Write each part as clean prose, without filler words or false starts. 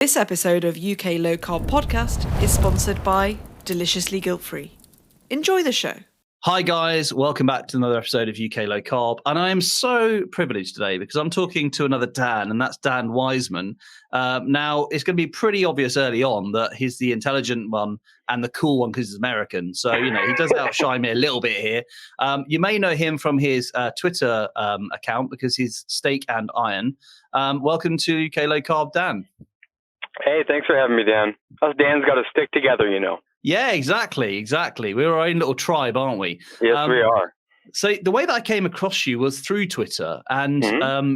This episode of UK Low Carb Podcast is sponsored by Deliciously Guilt-Free. Enjoy the show. Hi guys, welcome back to another episode of UK Low Carb. And I am so privileged today because I'm talking to another Dan, and that's Dan Wiseman. Now, it's going to be pretty obvious early on that he's the intelligent one and the cool one because he's American. So, you know, he does outshine me a little bit here. You may know him from his Twitter account because he's Steak and Iron. Welcome to UK Low Carb, Dan. Hey, thanks for having me, Dan. Us Dan's got to stick together, you know. Yeah, exactly. We're our own little tribe, aren't we? Yes, we are. So the way that I came across you was through Twitter, and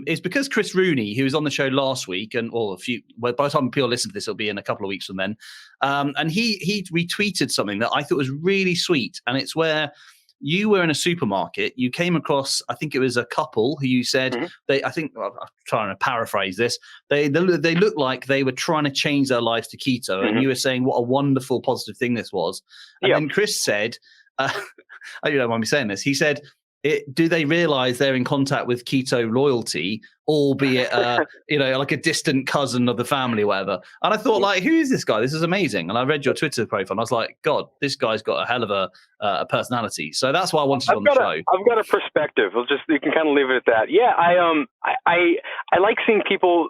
it's because Chris Rooney, who was on the show last week, by the time people listen to this, it'll be in a couple of weeks from then, and he retweeted something that I thought was really sweet, and it's where you were in a supermarket, you came across, I think it was a couple who you said, I'm trying to paraphrase this, they looked like they were trying to change their lives to keto, and you were saying what a wonderful, positive thing this was. And then Chris said, I don't mind me saying this, he said, do they realize they're in contact with keto loyalty, albeit, like a distant cousin of the family or whatever? And I thought, like, who is this guy? This is amazing. And I read your Twitter profile and I was like, God, this guy's got a hell of a personality. So that's why I wanted you on the show. I've got a perspective. You can kind of leave it at that. Yeah, I like seeing people,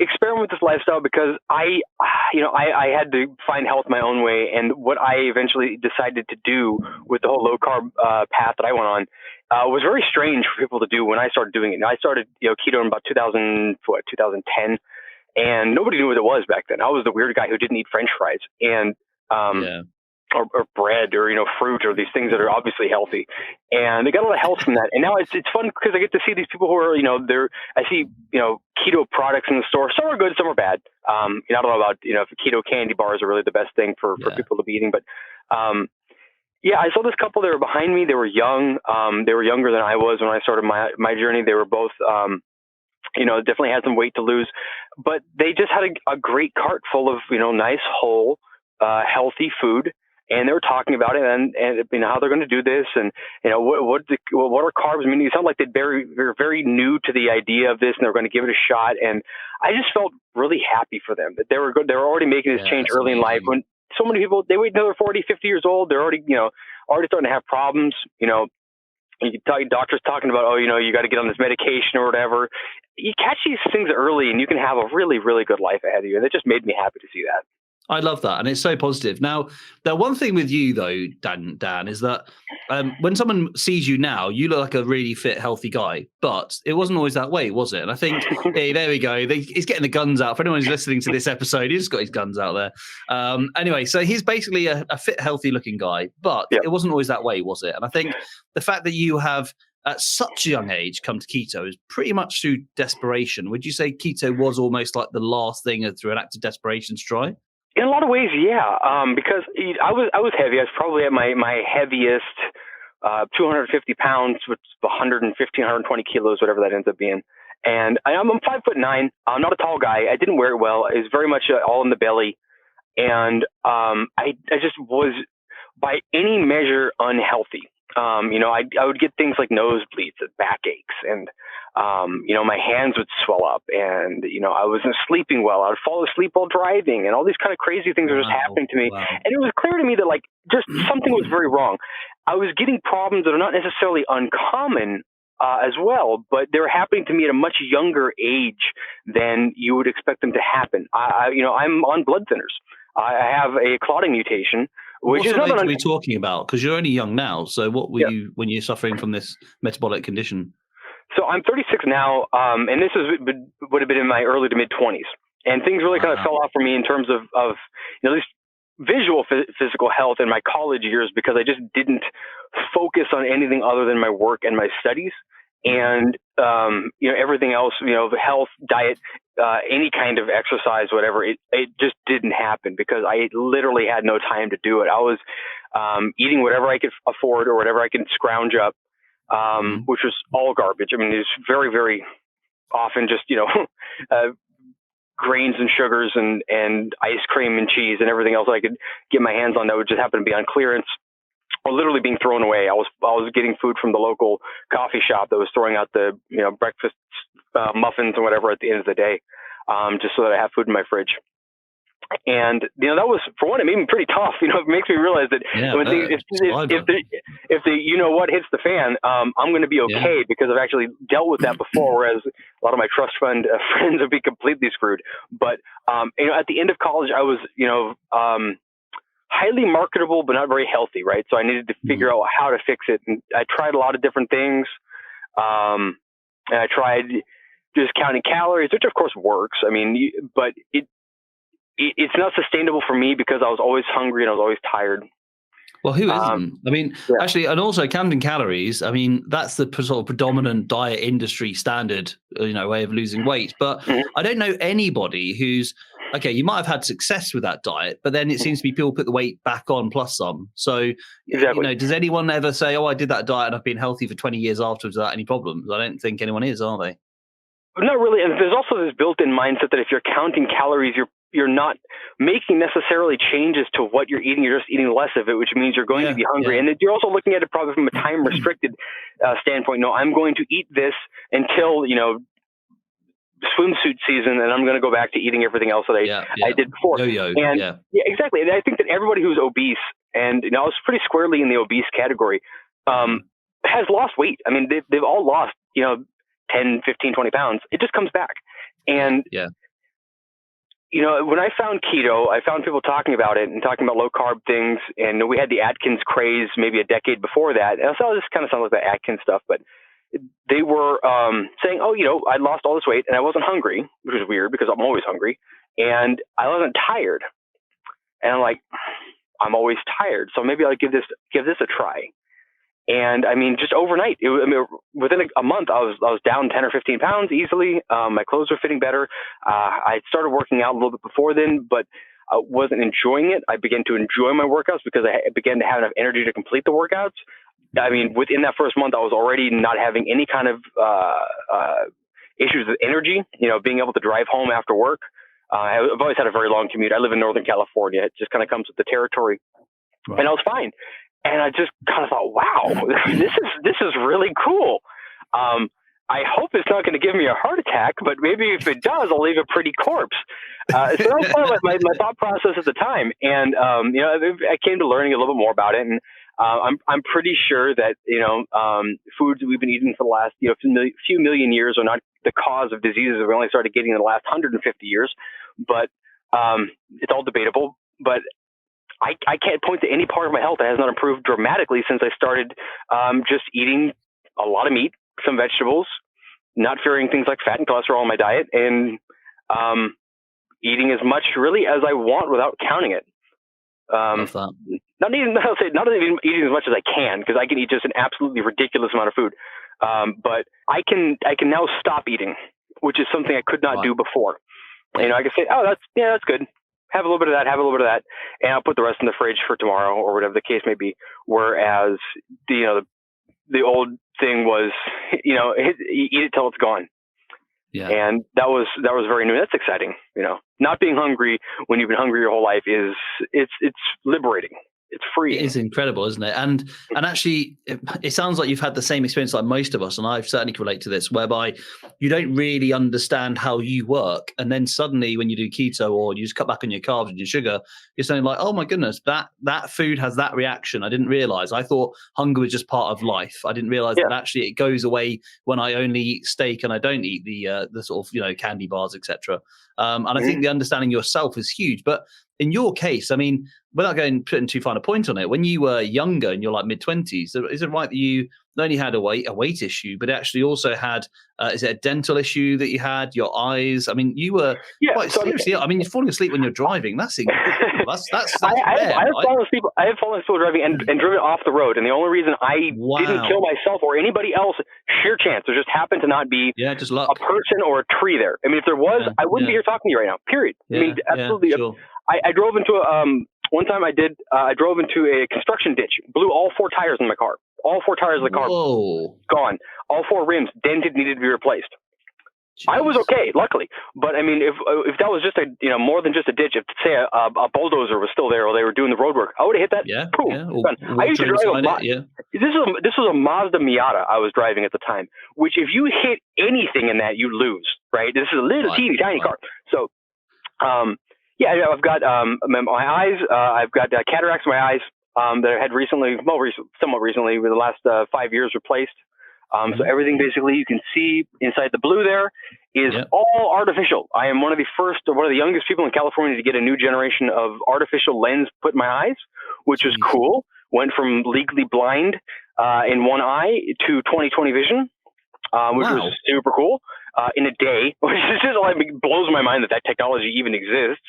experiment with this lifestyle because I had to find health my own way. And what I eventually decided to do with the whole low carb path that I went on was very strange for people to do when I started doing it. And I started, keto in about 2010, and nobody knew what it was back then. I was the weird guy who didn't eat French fries and or bread or fruit or these things that are obviously healthy, and they got a lot of health from that. And now it's fun because I get to see these people who are I see keto products in the store. Some are good, some are bad. I don't know about if keto candy bars are really the best thing for people to be eating, but I saw this couple. They were behind me. They were young. They were younger than I was when I started my journey. They were both definitely had some weight to lose, but they just had a great cart full of nice whole healthy food. And they were talking about it and how they're going to do this and what are carbs? I mean, it sounded like they're very new to the idea of this and they were going to give it a shot. And I just felt really happy for them that they were good. They were already making this change early in life when so many people, they wait until they're 40, 50 years old. They're already starting to have problems. You can tell doctors talking about, you got to get on this medication or whatever. You catch these things early and you can have a really, really good life ahead of you. And it just made me happy to see that. I love that. And it's so positive. Now, the one thing with you, though, Dan, is that when someone sees you now, you look like a really fit, healthy guy. But it wasn't always that way, was it? And I think, hey, there we go. He's getting the guns out. For anyone who's listening to this episode, he's just got his guns out there. Anyway, so he's basically a fit, healthy-looking guy. But it wasn't always that way, was it? And I think the fact that you have, at such a young age, come to keto is pretty much through desperation. Would you say keto was almost like the last thing through an act of desperation to try? In a lot of ways, yeah. Because I was heavy. I was probably at my heaviest, 250 pounds, which is 115, 120 kilos, whatever that ends up being. And I'm 5'9". I'm not a tall guy. I didn't wear it well. It was very much all in the belly. And I just was, by any measure, unhealthy. I would get things like nosebleeds and backaches and, my hands would swell up and, I wasn't sleeping well. I would fall asleep while driving and all these kind of crazy things were just happening to me. Wow. And it was clear to me that just something was very wrong. I was getting problems that are not necessarily uncommon as well, but they were happening to me at a much younger age than you would expect them to happen. I'm on blood thinners. I have a clotting mutation. What age are we talking about? Because you're only young now. So what were you when you're suffering from this metabolic condition? So I'm 36 now, and this would have been in my early to mid 20s. And things really kind of fell off for me in terms of this visual physical health in my college years because I just didn't focus on anything other than my work and my studies. And, everything else, health, diet, any kind of exercise, whatever, it just didn't happen because I literally had no time to do it. I was eating whatever I could afford or whatever I could scrounge up, which was all garbage. I mean, it's very, very often just, grains and sugars and ice cream and cheese and everything else I could get my hands on that would just happen to be on clearance. Or literally being thrown away. I was getting food from the local coffee shop that was throwing out the breakfast muffins and whatever at the end of the day. just so that I have food in my fridge. And that was, for one, it made me pretty tough. It makes me realize that if the what hits the fan, I'm going to be okay because I've actually dealt with that before. Whereas a lot of my trust fund friends would be completely screwed. But at the end of college, I was highly marketable, but not very healthy, right? So I needed to figure out how to fix it, and I tried a lot of different things. And I tried just counting calories, which of course works. I mean, but it's not sustainable for me because I was always hungry and I was always tired. Well, who isn't? I mean, actually, and also counting calories. I mean, that's the sort of predominant diet industry standard, way of losing weight. But I don't know anybody who's okay. You might have had success with that diet, but then it seems to be people put the weight back on plus some. So, does anyone ever say, "Oh, I did that diet and I've been healthy for 20 years afterwards without any problems"? I don't think anyone is, are they? Not really. And there's also this built-in mindset that if you're counting calories, you're not making necessarily changes to what you're eating. You're just eating less of it, which means you're going to be hungry. And you're also looking at it probably from a time-restricted standpoint. No, I'm going to eat this until, swimsuit season, and I'm going to go back to eating everything else that I did before. Exactly. And I think that everybody who's obese, and I was pretty squarely in the obese category, has lost weight. I mean, they've all lost, 10, 15, 20 pounds. It just comes back. And when I found keto, I found people talking about it and talking about low carb things. And we had the Atkins craze maybe a decade before that. And so this kind of sounds like the Atkins stuff, but they were saying, I lost all this weight and I wasn't hungry, which was weird because I'm always hungry. And I wasn't tired. And I'm like, I'm always tired. So maybe I'll give this a try. And I mean, just overnight, within a month, I was down 10 or 15 pounds easily. My clothes were fitting better. I started working out a little bit before then, but I wasn't enjoying it. I began to enjoy my workouts because I began to have enough energy to complete the workouts. I mean, within that first month, I was already not having any kind of issues with energy, being able to drive home after work. I've always had a very long commute. I live in Northern California. It just kind of comes with the territory. Right. And I was fine. And I just kind of thought, wow, this is really cool. I hope it's not going to give me a heart attack, but maybe if it does, I'll leave a pretty corpse. So that was kind of my thought process at the time. And, I came to learning a little bit more about it. And I'm pretty sure that, foods that we've been eating for the last, few million years are not the cause of diseases that we only started getting in the last 150 years. But it's all debatable. But I can't point to any part of my health that has not improved dramatically since I started just eating a lot of meat, some vegetables, not fearing things like fat and cholesterol in my diet, and eating as much really as I want without counting it. Not even eating as much as I can, because I can eat just an absolutely ridiculous amount of food. But I can now stop eating, which is something I could not do before. I can say, that's good. Have a little bit of that, and I'll put the rest in the fridge for tomorrow or whatever the case may be. Whereas the old thing was, eat it till it's gone. Yeah. And that was very new. That's exciting. Not being hungry when you've been hungry your whole life it's liberating. It's free. It is incredible, isn't it? And actually, it sounds like you've had the same experience like most of us, and I certainly can relate to this, whereby you don't really understand how you work, and then suddenly when you do keto or you just cut back on your carbs and your sugar, you're saying like, oh my goodness, that food has that reaction. I didn't realize. I thought hunger was just part of life. I didn't realize that actually it goes away when I only eat steak and I don't eat the sort of candy bars, etc. And I think the understanding yourself is huge. But in your case, I mean, without putting too fine a point on it, when you were younger and you're like mid-20s, is it right that you not only had a weight issue, but actually also had, is it a dental issue that you had, your eyes? I mean, you were quite seriously, I mean, you're falling asleep when you're driving. That's incredible. That's I have fallen asleep while driving and driven off the road. And the only reason I didn't kill myself or anybody else, sheer chance. There just happened to not be just luck. A person or a tree there. I mean, if there was, I wouldn't be here talking to you right now, period. I mean, absolutely. Sure. I drove into one time I drove into a construction ditch, blew all 4 tires in my car. All 4 tires of the car gone. All 4 rims dented, needed to be replaced. I was okay, luckily. But I mean, if that was just more than just a ditch, if say a bulldozer was still there or they were doing the road work, I would have hit that. Yeah, boom, yeah. I used to drive This was a Mazda Miata I was driving at the time, which if you hit anything in that, you lose, right? This is a little teeny tiny car. So, I've got my eyes. I've got cataracts in my eyes that I had somewhat recently, with the last 5 years replaced. So everything basically you can see inside the blue there is all artificial. I am one of the youngest people in California to get a new generation of artificial lens put in my eyes, which was cool. Went from legally blind in one eye to 20/20 vision, which was super cool in a day, which is just blows my mind that technology even exists.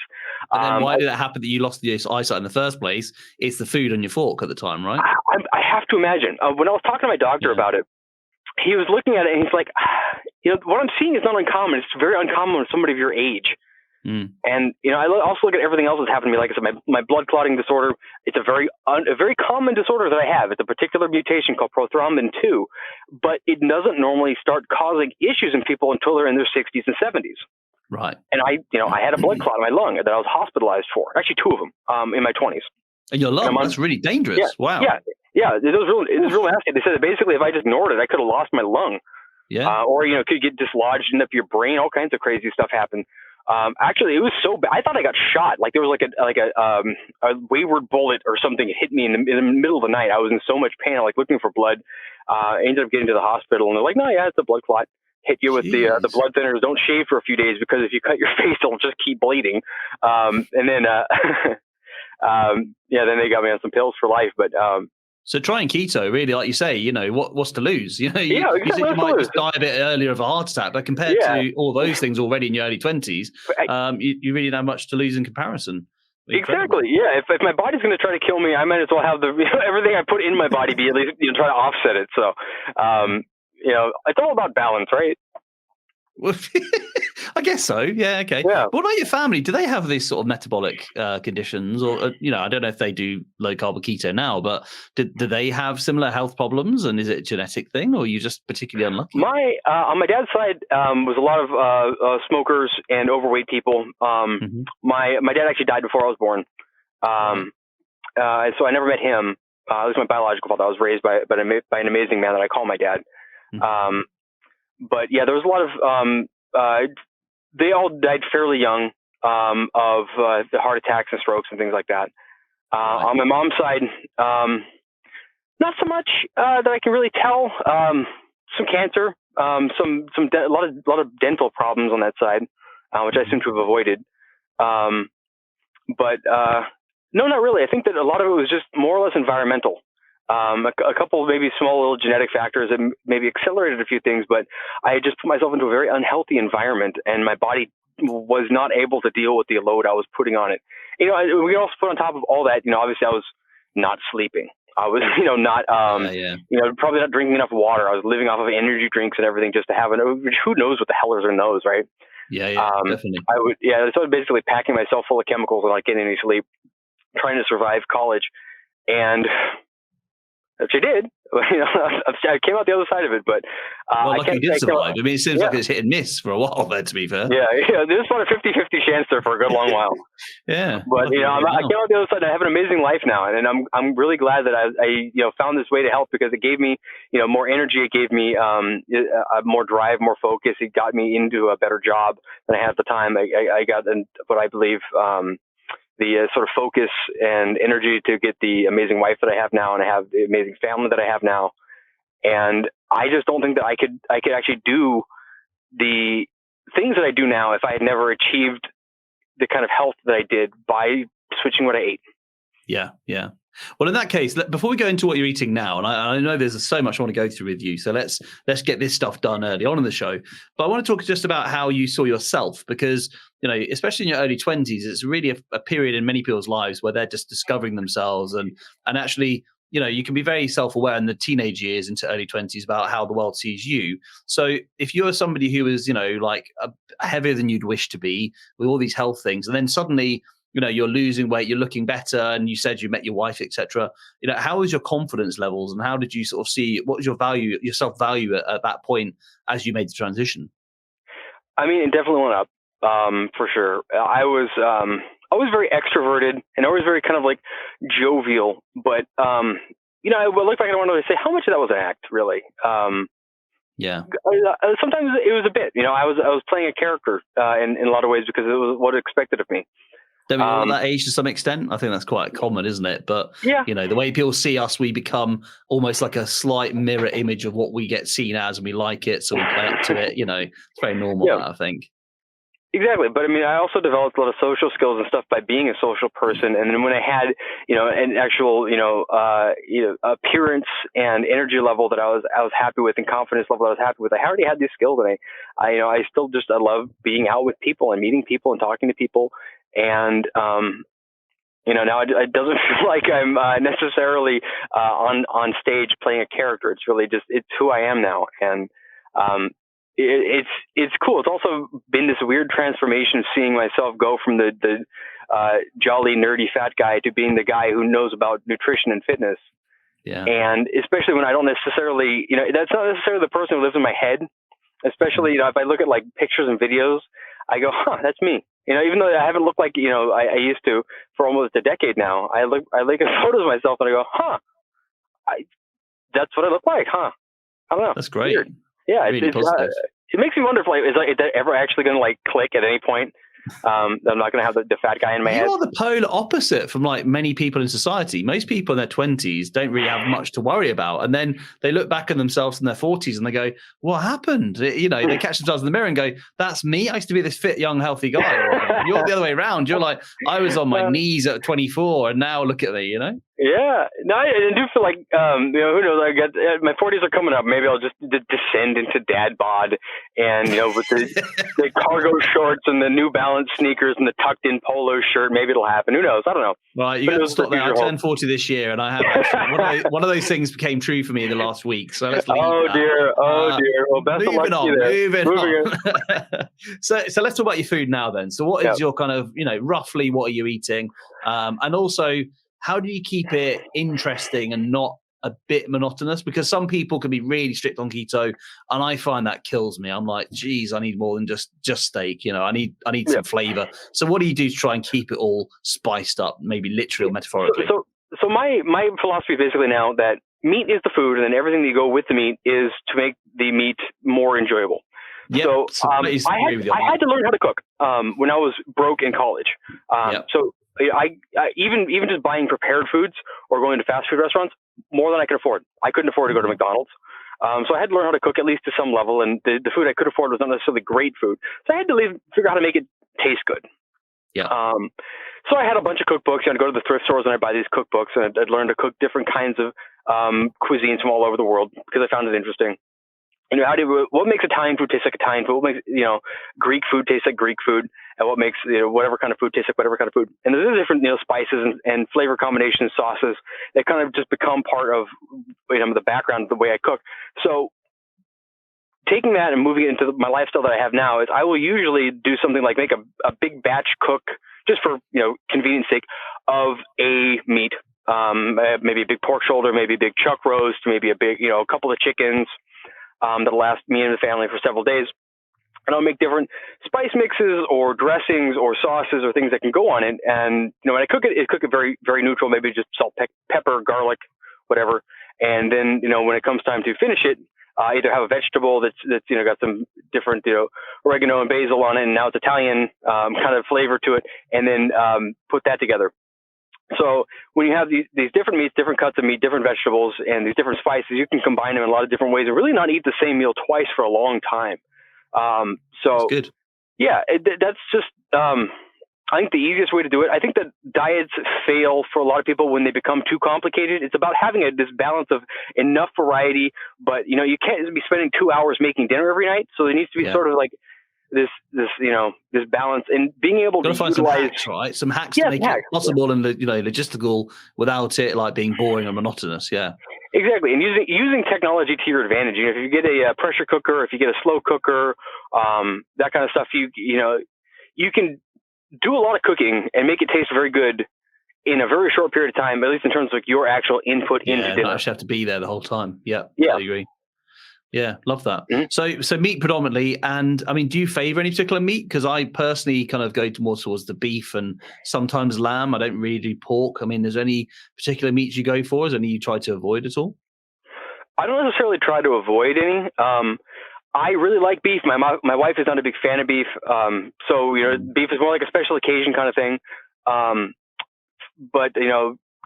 And then why did it happen that you lost your eyesight in the first place? It's the food on your fork at the time, right? I have to imagine. When I was talking to my doctor about it, he was looking at it and he's like, what I'm seeing is not uncommon. It's very uncommon with somebody of your age. And, I also look at everything else that's happened to me. Like I said, my blood clotting disorder, it's a very common disorder that I have. It's a particular mutation called prothrombin 2, but it doesn't normally start causing issues in people until they're in their 60s and 70s. Right. And I had a blood clot in my lung that I was hospitalized for, actually 2 of them, in my 20s. And your lung, that's really dangerous. Yeah, wow. Yeah, it was real nasty. They said that basically if I just ignored it, I could have lost my lung. Yeah. Or, could get dislodged into your brain. All kinds of crazy stuff happened. Actually, it was so bad. I thought I got shot. Like there was a wayward bullet or something. It hit me in the middle of the night. I was in so much pain. I looking for blood. I ended up getting to the hospital, and they're like, "No, it's a blood clot. Hit you with the blood thinners. Don't shave for a few days because if you cut your face, it'll just keep bleeding." And then, then they got me on some pills for life. But so trying keto, really, like you say, what's to lose? You said you might just die a bit earlier of a heart attack, but compared to all those things already in your early 20s, you really don't have much to lose in comparison. Incredible. Exactly. Yeah. If my body's going to try to kill me, I might as well have everything I put in my body be at least try to offset it. So, it's all about balance, right? Well, I guess so. Yeah. Okay. Yeah. What about your family? Do they have these sort of metabolic conditions, or I don't know if they do low carb or keto now, but do they have similar health problems? And is it a genetic thing, or are you just particularly unlucky? On my dad's side was a lot of smokers and overweight people. My dad actually died before I was born, so I never met him. It was my biological father. I was raised by an amazing man that I call my dad. But yeah, there was a lot of they all died fairly young of the heart attacks and strokes and things like that. On my mom's side, not so much that I can really tell. Some cancer, a lot of dental problems on that side, which I seem to have avoided. But no, not really. I think that a lot of it was just more or less environmental. A couple maybe small little genetic factors that maybe accelerated a few things, but I just put myself into a very unhealthy environment, and my body was not able to deal with the load I was putting on it. We can also put on top of all that, obviously I was not sleeping. I was, probably not drinking enough water. I was living off of energy drinks and everything just to have who knows what the hell is in those, right? Yeah, definitely. So basically packing myself full of chemicals and not getting any sleep, trying to survive college, and which I did. I came out the other side of it, but lucky you did survive. I mean, it seems like it's hit and miss for a while there, to be fair. Yeah, there's about a 50-50 chance there for a good long while. Yeah, but I came out the other side. I have an amazing life now, and I'm really glad that I found this way to help, because it gave me more energy. It gave me more drive, more focus. It got me into a better job than I had at the time. I got what I believe. The sort of focus and energy to get the amazing wife that I have now, and I have the amazing family that I have now. And I just don't think that I could actually do the things that I do now if I had never achieved the kind of health that I did by switching what I ate. Yeah. Well, in that case, before we go into what you're eating now, and I know there's so much I want to go through with you, so let's get this stuff done early on in the show. But I want to talk just about how you saw yourself, because especially in your early 20s, it's really a period in many people's lives where they're just discovering themselves, and actually, you can be very self-aware in the teenage years into early 20s about how the world sees you. So if you're somebody who is, heavier than you'd wish to be with all these health things, and then suddenly you're losing weight, you're looking better, and you said you met your wife, etc. How was your confidence levels, and how did you sort of see what was your self-value at that point as you made the transition? I mean, it definitely went up, for sure. I was very extroverted and always very kind of like jovial, but, you know, I look back and I want to say how much of that was an act, really. Yeah. Sometimes it was a bit, you know, I was playing a character, in a lot of ways because it was what it expected of me. Don't we all at that age to some extent? I think that's quite common, isn't it? But, yeah, you know, the way people see us, we become almost like a slight mirror image of what we get seen as, and we like it, so we play up to it. You know, it's very normal, Yeah. that, I think. Exactly. But I mean, I also developed a lot of social skills and stuff by being a social person. And then when I had, you know, an actual, appearance and energy level that I was happy with and confidence level that I was happy with, I already had these skills. And I love being out with people and meeting people and talking to people. And, you know, now it doesn't feel like I'm necessarily on stage playing a character. It's really just, it's who I am now. And, it's cool. It's also been this weird transformation, seeing myself go from the jolly nerdy fat guy to being the guy who knows about nutrition and fitness. Yeah. And especially when I don't necessarily, you know, that's not necessarily the person who lives in my head. Especially, you know, if I look at like pictures and videos, I go, that's me. You know, even though I haven't looked like, you know, I used to for almost a decade now. I look at photos of myself and I go, that's what I look like, I don't know. That's great. Weird. Yeah, really it makes me wonder if is that ever actually going to like click at any point? I'm not going to have the fat guy in my head. You are the polar opposite from like many people in society. Most people in their 20s don't really have much to worry about, and then they look back at themselves in their 40s and they go, "What happened?" You know, they catch themselves in the mirror and go, "That's me. I used to be this fit, young, healthy guy." Or, you're the other way around. You're like, "I was on my knees at 24, and now look at me." You know. Yeah, no, I do feel like, you know, who knows? I get my 40s are coming up. Maybe I'll just descend into dad bod, and you know, with the cargo shorts and the New Balance sneakers and the tucked in polo shirt. Maybe it'll happen. Who knows? I don't know. Right, you got to stop there. I turned 40 this year, and I have actually, one of those things became true for me in the last week. So let's leave that. Dear. Well, best of luck to you there. Moving on. So let's talk about your food now then. So what is your kind of, you know, roughly what are you eating? And also, how do you keep it interesting and not a bit monotonous? Because some people can be really strict on keto, and I find that kills me. I'm like, geez, I need more than just steak. You know, I need some flavor. So what do you do to try and keep it all spiced up, maybe literally or metaphorically? So my philosophy is basically now that meat is the food, and then everything that you go with the meat is to make the meat more enjoyable. Yep. So I had to learn how to cook when I was broke in college. So I even just buying prepared foods or going to fast food restaurants more than I could afford. I couldn't afford to go to McDonald's. So I had to learn how to cook at least to some level, and the food I could afford was not necessarily great food. So I had to figure out how to make it taste good. Yeah. So I had a bunch of cookbooks. I'd go to the thrift stores and I'd buy these cookbooks, and I'd learn to cook different kinds of cuisines from all over the world because I found it interesting. You know, what makes Italian food taste like Italian food? What makes, you know, Greek food taste like Greek food? And what makes, you know, whatever kind of food taste like whatever kind of food? And there's different, you know, spices and flavor combinations, sauces that kind of just become part of, you know, the background of the way I cook. So taking that and moving it into my lifestyle that I have now is I will usually do something like make a big batch cook just for, you know, convenience sake of a meat, maybe a big pork shoulder, maybe a big chuck roast, maybe a big, you know, a couple of chickens. That'll last me and the family for several days. And I'll make different spice mixes or dressings or sauces or things that can go on it. And, you know, when I cook it very, very neutral, maybe just salt, pepper, garlic, whatever. And then, you know, when it comes time to finish it, either have a vegetable that's, you know, got some different, you know, oregano and basil on it. And now it's Italian kind of flavor to it. And then put that together. So when you have these different meats, different cuts of meat, different vegetables, and these different spices, you can combine them in a lot of different ways and really not eat the same meal twice for a long time. So that's good. Yeah, that's just, I think the easiest way to do it. I think that diets fail for a lot of people when they become too complicated. It's about having this balance of enough variety, but, you know, you can't be spending 2 hours making dinner every night. So there needs to be sort of like this, you know, this balance and being able to find utilize some hacks, right? Some hacks to make it possible and, you know, logistical without it like being boring and monotonous. Yeah, exactly. And using technology to your advantage. You know, if you get a pressure cooker, if you get a slow cooker, that kind of stuff, you know, you can do a lot of cooking and make it taste very good in a very short period of time, at least in terms of your actual input into dinner. You not actually have to be there the whole time. Yeah, I agree. Yeah, love that. Mm-hmm. So meat predominantly, and I mean, do you favor any particular meat? Because I personally kind of go more towards the beef and sometimes lamb. I don't really do pork. I mean, is there any particular meats you go for? Is there any you try to avoid at all? I don't necessarily try to avoid any. I really like beef. My wife is not a big fan of beef. So, beef is more like a special occasion kind of thing. But,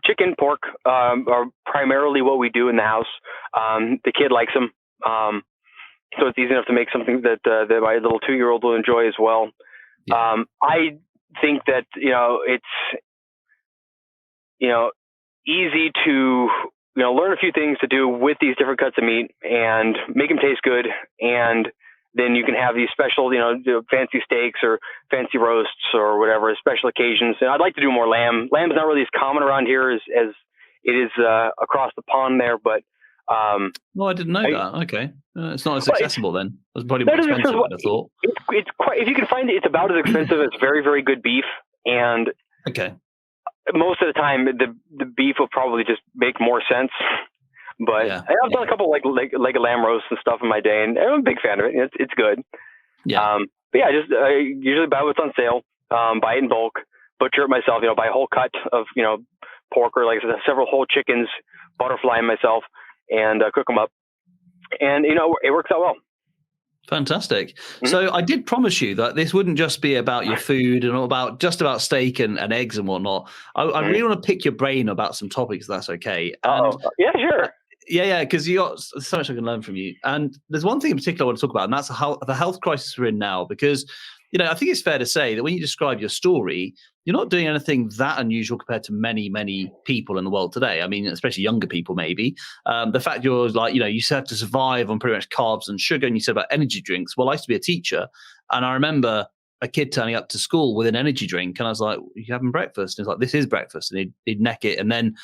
chicken, pork are primarily what we do in the house. The kid likes them. So it's easy enough to make something that my little 2-year-old will enjoy as well. Yeah. I think that, it's, easy to, learn a few things to do with these different cuts of meat and make them taste good. And then you can have these special, fancy steaks or fancy roasts or whatever, special occasions. And I'd like to do more lamb. Lamb is not really as common around here as it is across the pond there, but well, I didn't know that. Okay, it's not as accessible then. It's probably more expensive than I thought. It's quite. If you can find it, it's about as expensive as very, very good beef. And okay, most of the time, the beef will probably just make more sense. But yeah. I've done a couple like leg of lamb roasts and stuff in my day, and I'm a big fan of it. It's good. Yeah. But yeah, I usually buy what's on sale. Buy it in bulk. Butcher it myself. Buy a whole cut of pork or like several whole chickens. Butterfly them myself. And cook them up, and it works out well. Fantastic. Mm-hmm. So I did promise you that this wouldn't just be about your food and all about steak and eggs and whatnot. I really want to pick your brain about some topics. If that's okay. And yeah, sure. Yeah, because you got so much I can learn from you. And there's one thing in particular I want to talk about, and that's the health crisis we're in now. Because I think it's fair to say that when you describe your story, you're not doing anything that unusual compared to many, many people in the world today. I mean, especially younger people, maybe. The fact you're like, you have to survive on pretty much carbs and sugar, and you said about energy drinks. Well, I used to be a teacher, and I remember a kid turning up to school with an energy drink, and I was like, "You having breakfast?" And he's like, "This is breakfast," and he'd neck it, and then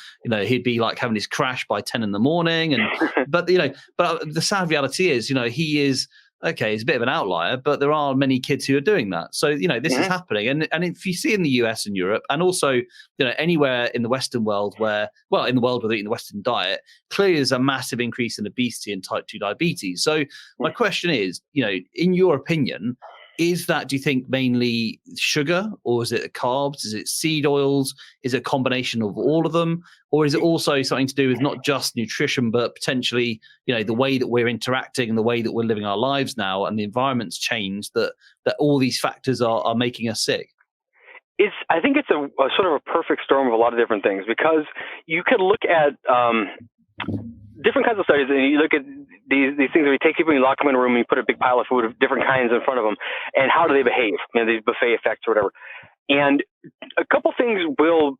he'd be like having his crash by 10 in the morning, and but the sad reality is, he is. Okay, he's a bit of an outlier, but there are many kids who are doing that. So, this is happening. And if you see in the US and Europe, and also, anywhere in the Western world in the world where they're eating the Western diet, clearly there's a massive increase in obesity and type 2 diabetes. So my question is, in your opinion, is that, do you think, mainly sugar, or is it carbs? Is it seed oils? Is it a combination of all of them? Or is it also something to do with not just nutrition, but potentially, the way that we're interacting and the way that we're living our lives now, and the environment's changed, that all these factors are making us sick? I think it's a sort of a perfect storm of a lot of different things, because you could look at different kinds of studies, and you look at these things where you take people and you lock them in a room and you put a big pile of food of different kinds in front of them, and how do they behave? These buffet effects or whatever. And a couple things will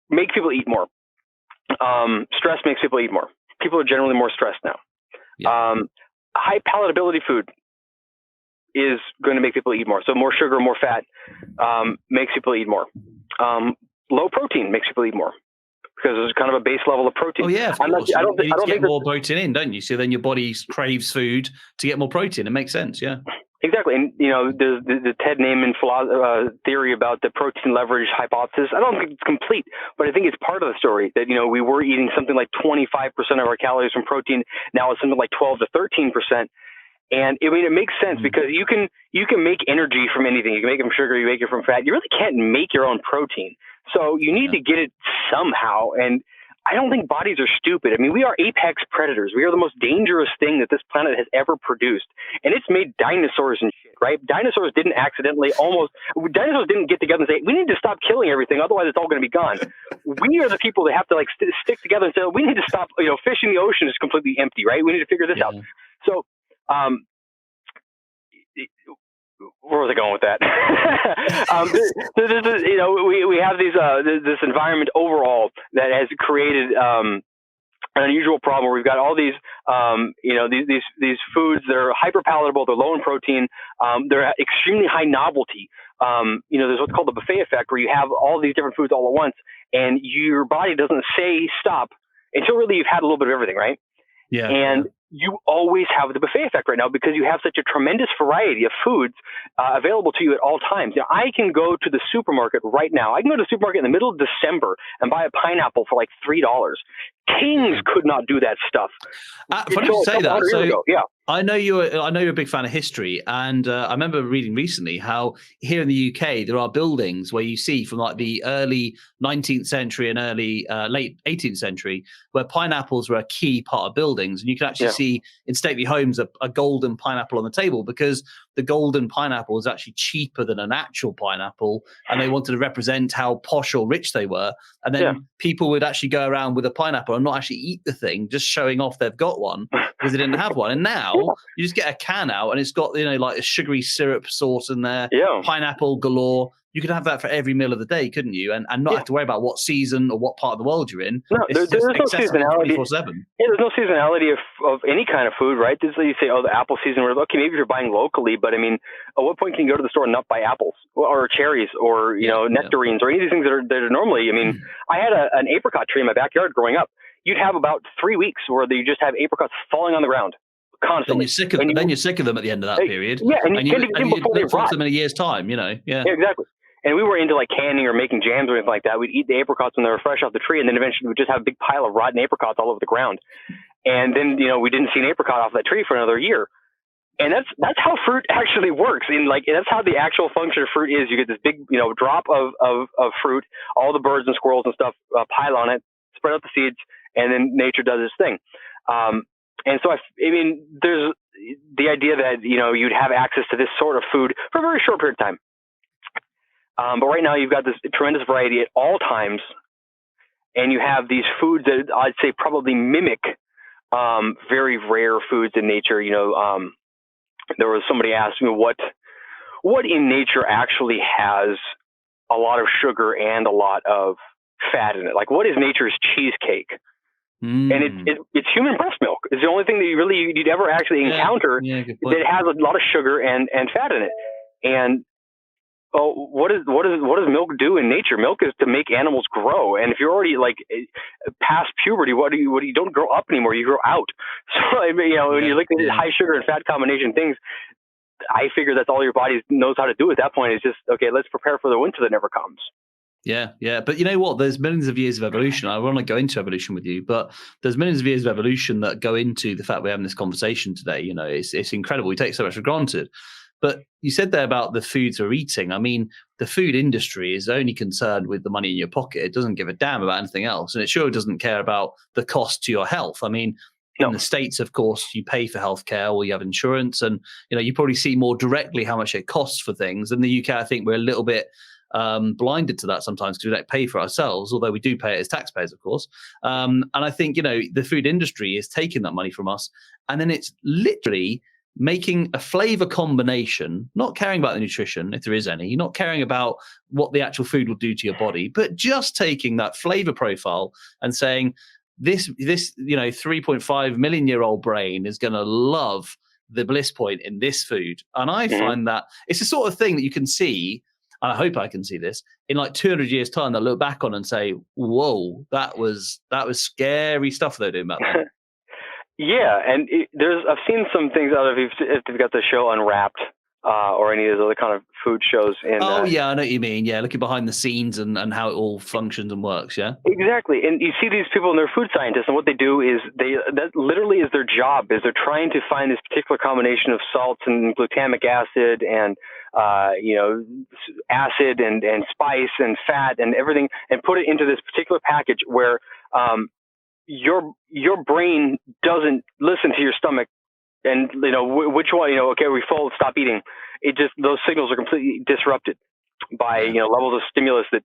make people eat more. Stress makes people eat more. People are generally more stressed now. Yeah. High palatability food is going to make people eat more. So more sugar, more fat makes people eat more. Low protein makes people eat more, because there's kind of a base level of protein. Oh yeah, of course. I don't think more protein in, don't you? So then your body craves food to get more protein. It makes sense, yeah. Exactly. And, there's the Ted Naiman theory about the protein leverage hypothesis. I don't think it's complete, but I think it's part of the story that, we were eating something like 25% of our calories from protein. Now it's something like 12 to 13%. And it makes sense, because you can make energy from anything. You can make it from sugar, you make it from fat. You really can't make your own protein. So you need to get it somehow. And I don't think bodies are stupid. I mean, we are apex predators. We are the most dangerous thing that this planet has ever produced. And it's made dinosaurs and shit, right? Dinosaurs didn't get together and say, we need to stop killing everything, otherwise it's all going to be gone. We are the people that have to stick together and say, we need to stop, fish in the ocean is completely empty, right? We need to figure this out. So, where was I going with that? We have this environment overall that has created an unusual problem where we've got all these these foods that are hyper palatable, they're low in protein, they're extremely high novelty. There's what's called the buffet effect, where you have all these different foods all at once, and your body doesn't say stop until really you've had a little bit of everything, right? Yeah. And you always have the buffet effect right now, because you have such a tremendous variety of foods available to you at all times. I can go to the supermarket right now. I can go to the supermarket in the middle of December and buy a pineapple for like $3. Kings could not do that stuff. Funny you say that. So yeah. I know you're a big fan of history, and I remember reading recently how here in the UK there are buildings where you see from like the early 19th century and late 18th century where pineapples were a key part of buildings, and you can actually see in stately homes a golden pineapple on the table because the golden pineapple is actually cheaper than an actual pineapple, and they wanted to represent how posh or rich they were, and then people would actually go around with a pineapple and not actually eat the thing, just showing off they've got one because they didn't have one. And now you just get a can out and it's got, like a sugary syrup sauce in there, pineapple galore. You could have that for every meal of the day, couldn't you? And not have to worry about what season or what part of the world you're in. No, there's no seasonality. 24/7. Yeah, there's no seasonality of any kind of food, right? There's, you say, the apple season. Okay, maybe if you're buying locally, but I mean, at what point can you go to the store and not buy apples or cherries or nectarines or any of these things that are normally? I mean, I had an apricot tree in my backyard growing up. You'd have about 3 weeks where you just have apricots falling on the ground constantly. Then you're sick of them at the end of that period. Yeah, and you look forward to them in a year's time. Yeah, exactly. And we were into like canning or making jams or anything like that. We'd eat the apricots when they were fresh off the tree, and then eventually we'd just have a big pile of rotten apricots all over the ground. And then we didn't see an apricot off that tree for another year. And that's how fruit actually works. And that's how the actual function of fruit is. You get this big drop of fruit, all the birds and squirrels and stuff pile on it, spread out the seeds, and then nature does its thing. And so I mean, there's the idea that you'd have access to this sort of food for a very short period of time. But right now you've got this tremendous variety at all times, and you have these foods that I'd say probably mimic very rare foods in nature. There was somebody asked me what in nature actually has a lot of sugar and a lot of fat in it. Like, what is nature's cheesecake? And it's human breast milk. It's the only thing that you'd ever actually encounter that has a lot of sugar and fat in it. And what does milk do in nature? Milk is to make animals grow. And if you're already past puberty, you don't grow up anymore. You grow out. So when you look at high sugar and fat combination things, I figure that's all your body knows how to do at that point. Is just, okay, let's prepare for the winter that never comes. Yeah. But you know what? There's millions of years of evolution. I want to go into evolution with you, but there's millions of years of evolution that go into the fact we're having this conversation today. It's incredible. We take so much for granted. But you said there about the foods we're eating. I mean, the food industry is only concerned with the money in your pocket. It doesn't give a damn about anything else. And it sure doesn't care about the cost to your health. I mean, in the States, of course, you pay for healthcare or you have insurance. And, you probably see more directly how much it costs for things. In the UK, I think we're a little bit blinded to that sometimes because we don't pay for ourselves, although we do pay it as taxpayers, of course. And I think, the food industry is taking that money from us. And then it's literally making a flavor combination, not caring about the nutrition, if there is any, not caring about what the actual food will do to your body, but just taking that flavor profile and saying, this 3.5 million year old brain is going to love the bliss point in this food. And I find that it's the sort of thing that you can see, and I hope I can see this, in 200 years time, they'll look back on and say, whoa, that was scary stuff they're doing back then. Yeah, and I've seen some things out of if they've got the show Unwrapped or any of those other kind of food shows. I know what you mean. Yeah, looking behind the scenes and how it all functions and works. Yeah, exactly. And you see these people and they're food scientists, and what they do is that literally is their job. Is they're trying to find this particular combination of salts and glutamic acid and acid and spice and fat and everything, and put it into this particular package where your brain doesn't listen to your stomach and which one, okay, we're full, stop eating. It just, those signals are completely disrupted by levels of stimulus that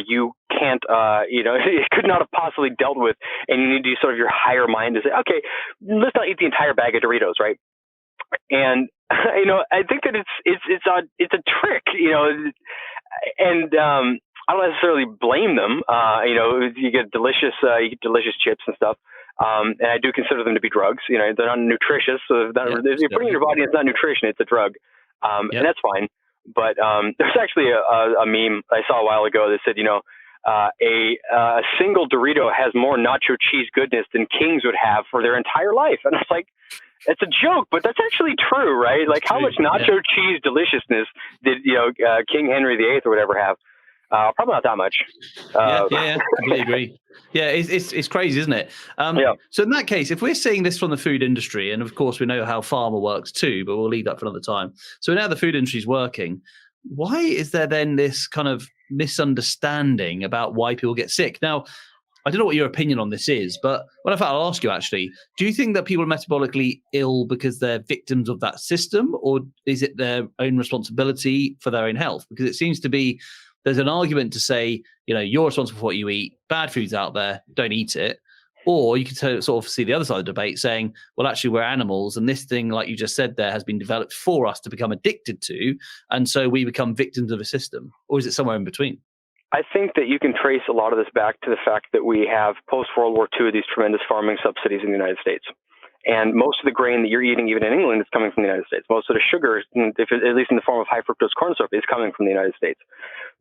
you can't it could not have possibly dealt with, and you need to use sort of your higher mind to say, okay, let's not eat the entire bag of Doritos, right? And I think that it's a trick, and I don't necessarily blame them. You get delicious chips and stuff. And I do consider them to be drugs. They're not nutritious. So if you're putting in your body, it's not nutrition, it's a drug. And that's fine. But there's actually a meme I saw a while ago that said, a single Dorito has more nacho cheese goodness than kings would have for their entire life. And I was like, it's a joke, but that's actually true, right? Like, how much nacho cheese deliciousness did, King Henry VIII or whatever have? Probably not that much. Yeah, completely agree. Yeah, it's crazy, isn't it? So in that case, if we're seeing this from the food industry, and of course we know how pharma works too, but we'll leave that for another time. So now the food industry is working. Why is there then this kind of misunderstanding about why people get sick? Now, I don't know what your opinion on this is, but I'll ask you actually, do you think that people are metabolically ill because they're victims of that system, or is it their own responsibility for their own health? Because it seems to be there's an argument to say, you're responsible for what you eat, bad food's out there, don't eat it. Or you could sort of see the other side of the debate saying, well, actually, we're animals, and this thing, like you just said there, has been developed for us to become addicted to, and so we become victims of a system. Or is it somewhere in between? I think that you can trace a lot of this back to the fact that we have post-World War II these tremendous farming subsidies in the United States. And most of the grain that you're eating, even in England, is coming from the United States. Most of the sugar, at least in the form of high fructose corn syrup, is coming from the United States.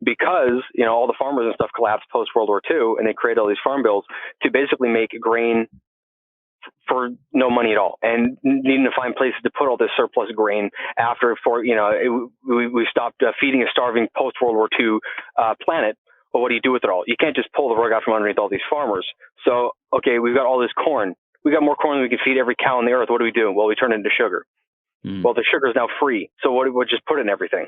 Because, all the farmers and stuff collapsed post-World War II, and they created all these farm bills to basically make grain for no money at all, and needing to find places to put all this surplus grain after, we stopped feeding a starving post-World War II planet. Well, what do you do with it all? You can't just pull the rug out from underneath all these farmers. So, okay, we've got all this corn. We got more corn than we can feed every cow on the earth. What do we do? Well, we turn it into sugar. Well, the sugar is now free. So we'll just put it in everything.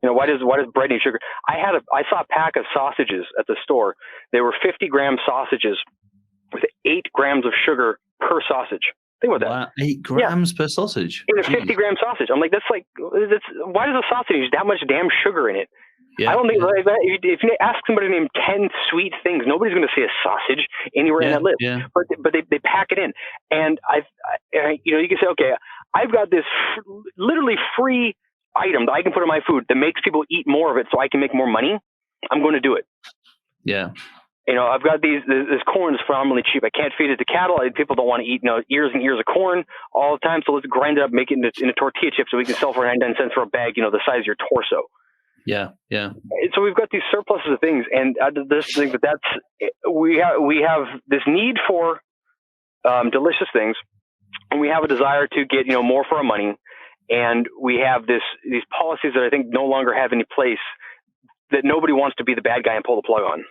Why does bread need sugar? I saw a pack of sausages at the store. They were 50-gram sausages with 8 grams of sugar per sausage. Think about that. 8 grams per sausage. In a 50-gram sausage. I'm like, why does a sausage use that much damn sugar in it? Yeah, I don't think if you ask somebody to name 10 sweet things, nobody's going to say a sausage anywhere in that list. Yeah. But they pack it in, and you can say, okay, I've got this literally free item that I can put in my food that makes people eat more of it, so I can make more money. I'm going to do it. Yeah. I've got this corn is phenomenally cheap. I can't feed it to cattle. People don't want to eat ears and ears of corn all the time, so let's grind it up, make it into tortilla chips, so we can sell for 99 cents for a bag, the size of your torso. Yeah. So we've got these surpluses of things, and this thing we have this need for delicious things, and we have a desire to get more for our money, and we have these policies that I think no longer have any place, that nobody wants to be the bad guy and pull the plug on.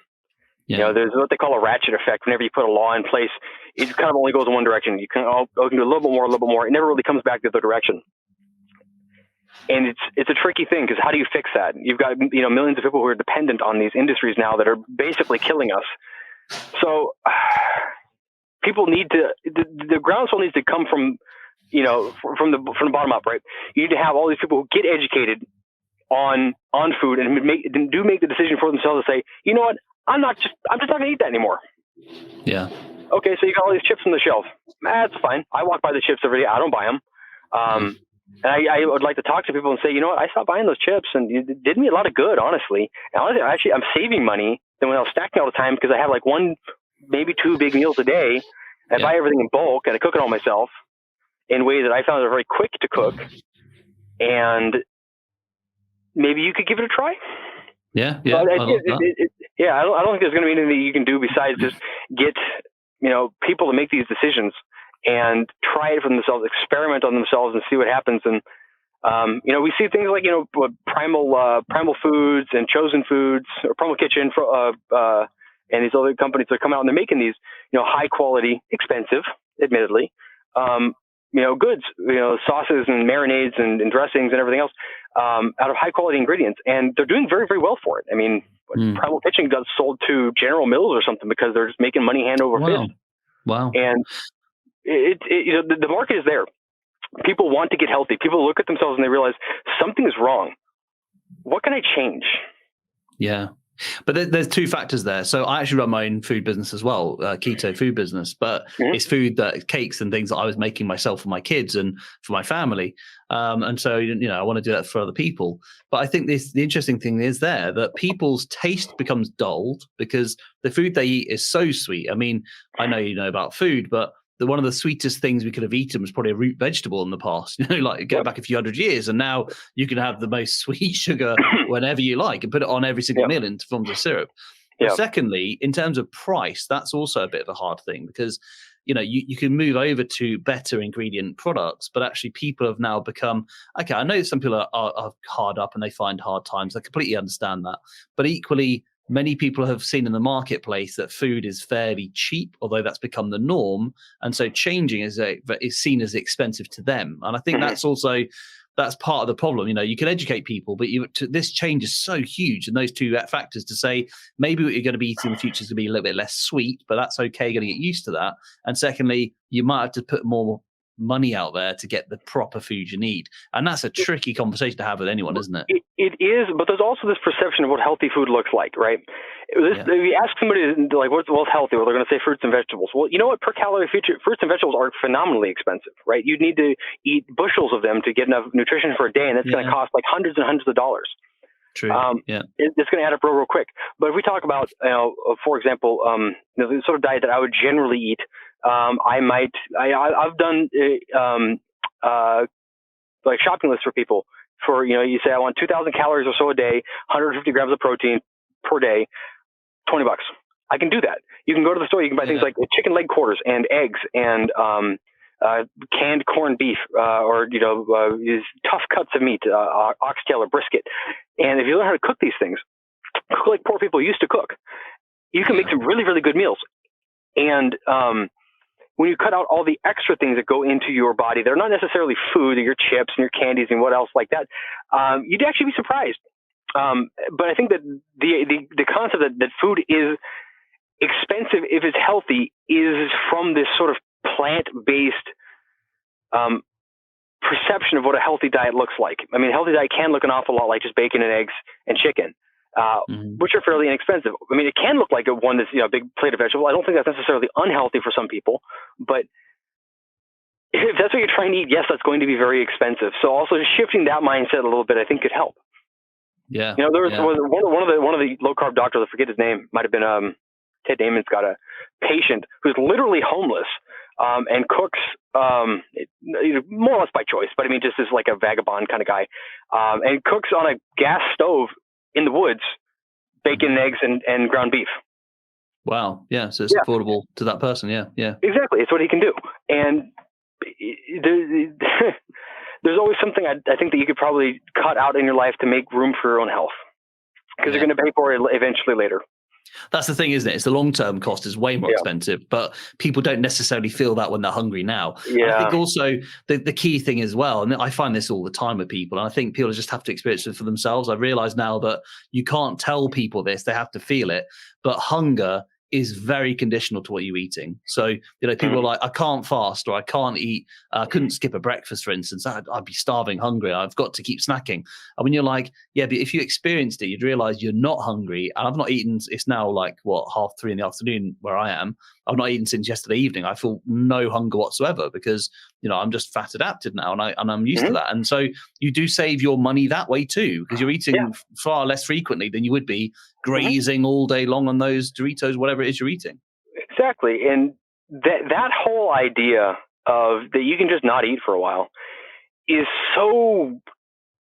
Yeah. There's what they call a ratchet effect. Whenever you put a law in place, it kind of only goes in one direction. You can do a little bit more. It never really comes back the other direction. And it's a tricky thing, because how do you fix that? You've got millions of people who are dependent on these industries now that are basically killing us. So people need to the groundswell needs to come from from the bottom up, right? You need to have all these people who get educated on food and make the decision for themselves to say, you know what, I'm just not going to eat that anymore. Yeah. Okay, so you got all these chips on the shelf. That's fine. I walk by the chips every day. I don't buy them. And I would like to talk to people and say, you know what, I stopped buying those chips, and it did me a lot of good, honestly. And honestly, I'm saving money than when I was stacking all the time, because I have like 1, maybe 2 big meals a day. I buy everything in bulk, and I cook it all myself in ways that I found are very quick to cook. And maybe you could give it a try. Yeah. I don't think there's going to be anything you can do besides just get people to make these decisions and try it for themselves, experiment on themselves, and see what happens. And we see things like Primal Foods and Chosen Foods or Primal Kitchen and these other companies that come out and they're making these high quality, expensive, admittedly, goods, sauces and marinades and dressings and everything else out of high quality ingredients, and they're doing very, very well for it. I mean, Primal Kitchen got sold to General Mills or something because they're just making money hand over fist. Wow. And the market is there. People want to get healthy. People look at themselves and they realize something is wrong. What can I change? Yeah. But there's 2 factors there. So I actually run my own food business as well, keto food business, but it's food cakes and things that I was making myself for my kids and for my family. And so, I want to do that for other people. But I think the interesting thing is that people's taste becomes dulled because the food they eat is so sweet. I mean, I know you know about food, but one of the sweetest things we could have eaten was probably a root vegetable in the past, like go back a few hundred years. And now you can have the most sweet sugar whenever you like and put it on every single meal in forms of syrup. But secondly, in terms of price, that's also a bit of a hard thing because you can move over to better ingredient products, but actually people have now become, okay, I know some people are hard up and they find hard times. I completely understand that. But equally, many people have seen in the marketplace that food is fairly cheap, although that's become the norm. And so changing is seen as expensive to them. And I think that's part of the problem. You can educate people, but this change is so huge. And those two factors to say, maybe what you're going to be eating in the future is going to be a little bit less sweet, but that's okay. You're going to get used to that. And secondly, you might have to put more money out there to get the proper food you need. And that's a tricky conversation to have with anyone, isn't it? It is, but there's also this perception of what healthy food looks like, right? If you ask somebody, like, what's healthy? Well, they're going to say fruits and vegetables. Well, you know what? Per calorie, fruits and vegetables are phenomenally expensive, right? You'd need to eat bushels of them to get enough nutrition for a day, and that's going to cost like hundreds and hundreds of dollars. True. It's going to add up real quick. But if we talk about, for example, the sort of diet that I would generally eat, I've done like shopping lists for people. For, you say I want 2,000 calories or so a day, 150 grams of protein per day, $20. I can do that. You can go to the store. You can buy things like chicken leg quarters and eggs and canned corned beef, or these tough cuts of meat, oxtail or brisket. And if you learn how to cook these things, cook like poor people used to cook, you can make some really, really good meals. And when you cut out all the extra things that go into your body, they're not necessarily food, your chips and your candies and what else like that, you'd actually be surprised. But I think that the concept that food is expensive if it's healthy is from this sort of plant-based perception of what a healthy diet looks like. I mean, a healthy diet can look an awful lot like just bacon and eggs and chicken, which are fairly inexpensive. I mean, it can look like one that's a big plate of vegetables. I don't think that's necessarily unhealthy for some people, but if that's what you're trying to eat, yes, that's going to be very expensive. So also just shifting that mindset a little bit, I think, could help. Yeah. There was one of the low carb doctors, I forget his name, might have been Ted Damon's got a patient who's literally homeless and cooks more or less by choice, but I mean, just as like a vagabond kind of guy, and cooks on a gas stove in the woods, bacon, eggs, and ground beef. Wow. Yeah. So it's affordable to that person. Yeah. Yeah. Exactly. It's what he can do. And there's always something I think that you could probably cut out in your life to make room for your own health, because you're going to pay for it eventually later. That's the thing, isn't it? It's the long-term cost is way more expensive, but people don't necessarily feel that when they're hungry now. Yeah. And I think also the key thing as well, and I find this all the time with people, and I think people just have to experience it for themselves. I realize now that you can't tell people this, they have to feel it, but hunger is very conditional to what you're eating. So, people are like, I can't fast, or I can't eat, I couldn't skip a breakfast, for instance. I'd be starving hungry. I've got to keep snacking. And when you're like, yeah, but if you experienced it, you'd realize you're not hungry. And I've not eaten, it's now like, 3:30 in the afternoon where I am. I've not eaten since yesterday evening. I feel no hunger whatsoever because, I'm just fat adapted now and I'm used to that. And so you do save your money that way too, because you're eating far less frequently than you would be grazing all day long on those Doritos, whatever it is you're eating. Exactly. And that whole idea of that you can just not eat for a while is so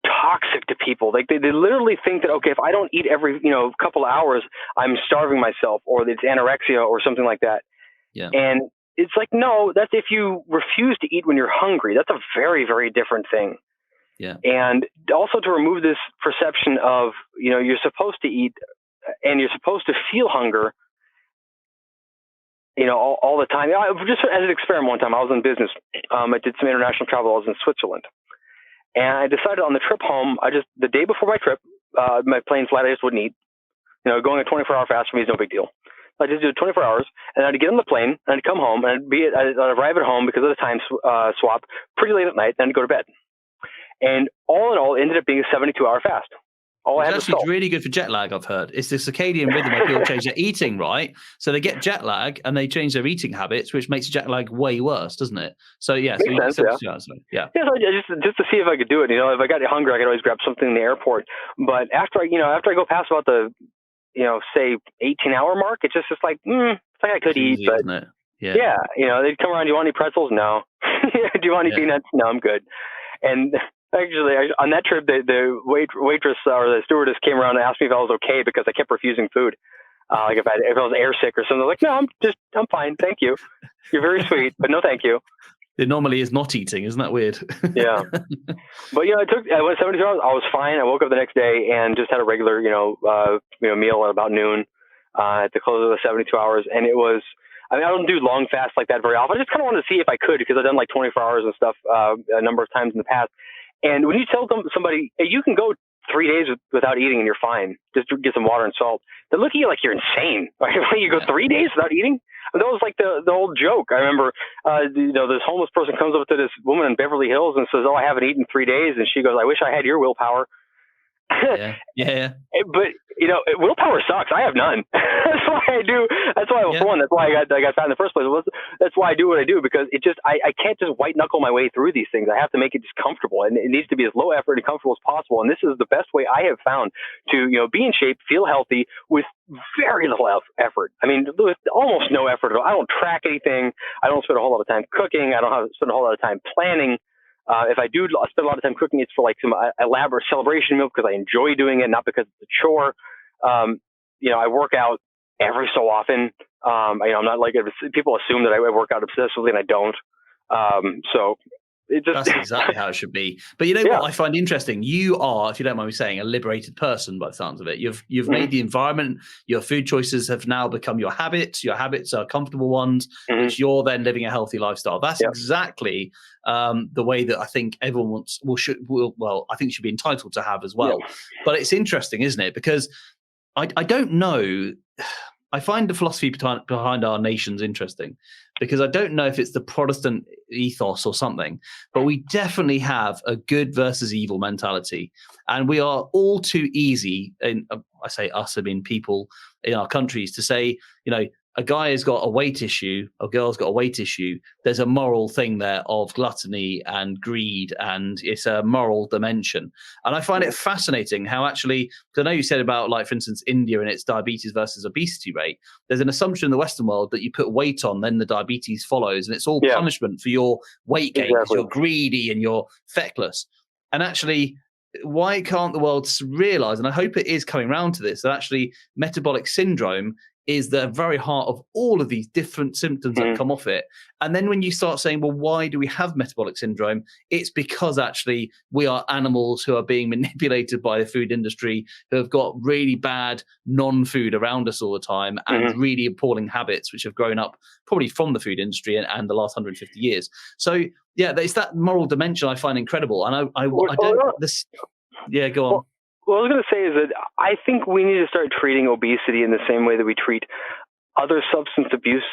toxic to people. Like they literally think that, okay, if I don't eat every, couple of hours, I'm starving myself, or it's anorexia or something like that. Yeah. And it's like, no, that's if you refuse to eat when you're hungry. That's a very, very different thing. Yeah. And also to remove this perception of, you're supposed to eat and you're supposed to feel hunger, all the time. Just as an experiment one time, I was in business. I did some international travel. I was in Switzerland. And I decided on the trip home, the day before my trip, my plane flight, I just wouldn't eat. Going a 24-hour fast for me is no big deal. I just did 24 hours, and I'd get on the plane, and I'd come home, and I'd arrive at home because of the time swap pretty late at night, then I'd go to bed. And all in all, it ended up being a 72-hour fast. It's actually really good for jet lag, I've heard. It's the circadian rhythm where people change their eating, right? So they get jet lag, and they change their eating habits, which makes jet lag way worse, doesn't it? So, yeah. Makes sense, yeah. Yeah, so just to see if I could do it. If I got hungry, I could always grab something in the airport. But after I go past about the say 18-hour mark, it's like, it's like I could eat, but isn't it? Yeah, they'd come around. Do you want any pretzels? No. Do you want any peanuts? No, I'm good. And actually, on that trip, the waitress or the stewardess came around and asked me if I was okay because I kept refusing food. Like if I was airsick or something, like, no, I'm fine. Thank you. You're very sweet, but no, thank you. It normally is not eating. Isn't that weird? Yeah. But I went 72 hours. I was fine. I woke up the next day and just had a regular, meal at about noon, at the close of the 72 hours. And it was, I don't do long fasts like that very often. I just kind of wanted to see if I could, because I've done like 24 hours and stuff, a number of times in the past. And when you tell somebody, hey, you can go 3 days without eating and you're fine, just get some water and salt, they're looking at you like you're insane. Right? You go 3 days without eating? That was like the old joke. I remember, this homeless person comes up to this woman in Beverly Hills and says, "Oh, I haven't eaten 3 days." And she goes, "I wish I had your willpower." Yeah. But willpower sucks. I have none. That's why I do. That's why for one. That's why I got fat in the first place. That's why I do what I do, because I can't just white knuckle my way through these things. I have to make it just comfortable, and it needs to be as low effort and comfortable as possible. And this is the best way I have found to be in shape, feel healthy with very little effort. I mean, with almost no effort at all. I don't track anything. I don't spend a whole lot of time cooking. I don't have to spend a whole lot of time planning. If I do spend a lot of time cooking, it's for like some elaborate celebration meal because I enjoy doing it, not because it's a chore. I work out every so often. I'm not like, people assume that I work out obsessively, and I don't. So it just that's exactly how it should be. But what I find interesting, you are, if you don't mind me saying, a liberated person by the sounds of it. You've made the environment, your food choices have now become your habits. Your habits are comfortable ones, which you're then living a healthy lifestyle. That's exactly the way that I think everyone I think should be entitled to have as well. But it's interesting, isn't it? Because I don't know. I find the philosophy behind our nations interesting, because I don't know if it's the Protestant ethos or something, but we definitely have a good versus evil mentality. And we are all too easy, and I say us, I mean people in our countries, to say, a guy has got a weight issue, a girl's got a weight issue. There's a moral thing there of gluttony and greed, and it's a moral dimension. And I find it fascinating how actually, because I know you said about, like, for instance, India and its diabetes versus obesity rate, there's an assumption in the Western world that you put weight on, then the diabetes follows, and it's all punishment for your weight gain because you're greedy and you're feckless. And actually, why can't the world realize, and I hope it is coming around to this, that actually metabolic syndrome is the very heart of all of these different symptoms that come off it. And then when you start saying, well, why do we have metabolic syndrome? It's because actually we are animals who are being manipulated by the food industry, who have got really bad non-food around us all the time, and really appalling habits which have grown up probably from the food industry and the last 150 years. So it's that moral dimension I find incredible. And I don't, go on. What I was going to say is that I think we need to start treating obesity in the same way that we treat other substance abuse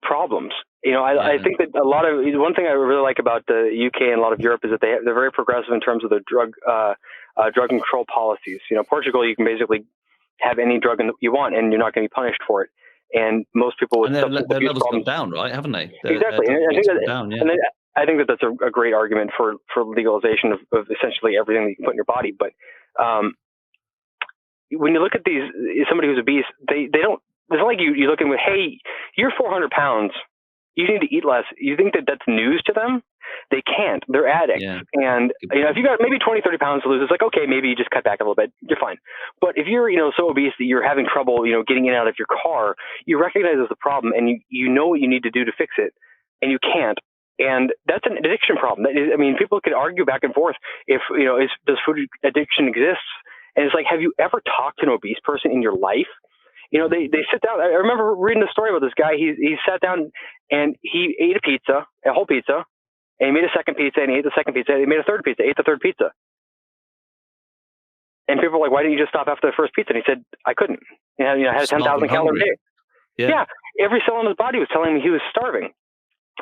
problems. I think that one thing I really like about the UK and a lot of Europe is that they're very progressive in terms of their drug control policies. Portugal, you can basically have any drug you want and you're not going to be punished for it. And most people with their levels gone down, right? Haven't they? Exactly. I think that that's a great argument for legalization of essentially everything that you can put in your body. But when you look at somebody who's obese, they don't. It's not like you're looking with, hey, you're 400 pounds, you need to eat less. You think that that's news to them? They can't. They're addicts. Yeah. And if you got maybe 20, 30 pounds to lose, it's like, okay, maybe you just cut back a little bit. You're fine. But if you're so obese that you're having trouble getting in and out of your car, you recognize it's a problem, and you know what you need to do to fix it, and you can't. And that's an addiction problem. People could argue back and forth if, does food addiction exist? And it's like, have you ever talked to an obese person in your life? They sit down. I remember reading the story about this guy. He sat down and he ate a whole pizza, and he made a second pizza, and he ate the second pizza, and he made a third pizza, ate the third pizza. And people were like, why didn't you just stop after the first pizza? And he said, I couldn't. I had a 10,000 calorie day. Yeah. Every cell in his body was telling me he was starving.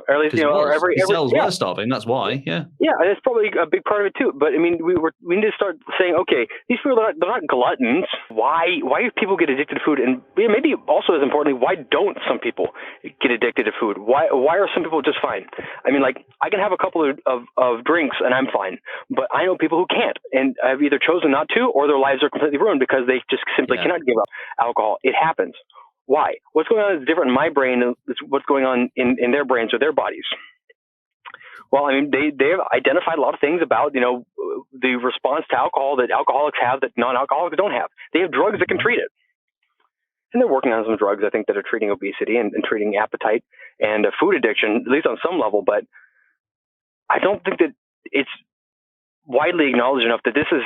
Or at least, his cells were starving. That's why. Yeah, that's probably a big part of it too. But we need to start saying, okay, these people they're not gluttons. Why do people get addicted to food? And maybe also as importantly, why don't some people get addicted to food? Why are some people just fine? I can have a couple of drinks and I'm fine, but I know people who can't, and have either chosen not to, or their lives are completely ruined because they just simply cannot give up alcohol. It happens. Why? What's going on is different in my brain than what's going on in their brains or their bodies. Well, they have identified a lot of things about, the response to alcohol that alcoholics have that non-alcoholics don't have. They have drugs that can treat it. and they're working on some drugs, I think, that are treating obesity and treating appetite and food addiction, at least on some level. But I don't think that it's widely acknowledged enough that this is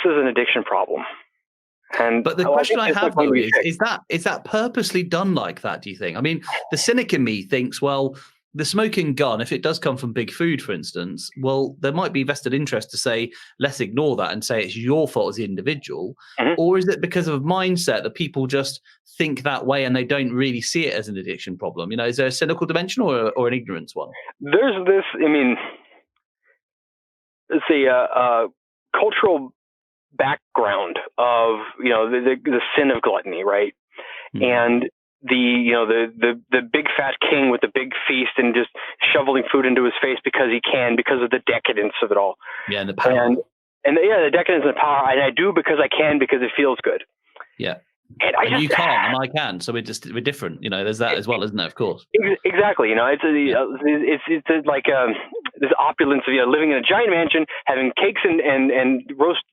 an addiction problem. But the question I have, though, is that purposely done like that, do you think? I mean, the cynic in me thinks, well, the smoking gun, if it does come from big food, for instance, well, there might be vested interest to say, let's ignore that and say it's your fault as the individual. Mm-hmm. Or is it because of a mindset that people just think that way and they don't really see it as an addiction problem? Is there a cynical dimension or an ignorance one? There's this, let's say, cultural background of the sin of gluttony, right? Mm-hmm. And the big fat king with the big feast and just shoveling food into his face because he can, because of the decadence of it all. Yeah, and the power. The decadence and the power. And I do because I can, because it feels good. Yeah. And you can't, and I can, so we're different. There's that as well, isn't there? Of course. Exactly. It's like this opulence of living in a giant mansion, having cakes and roast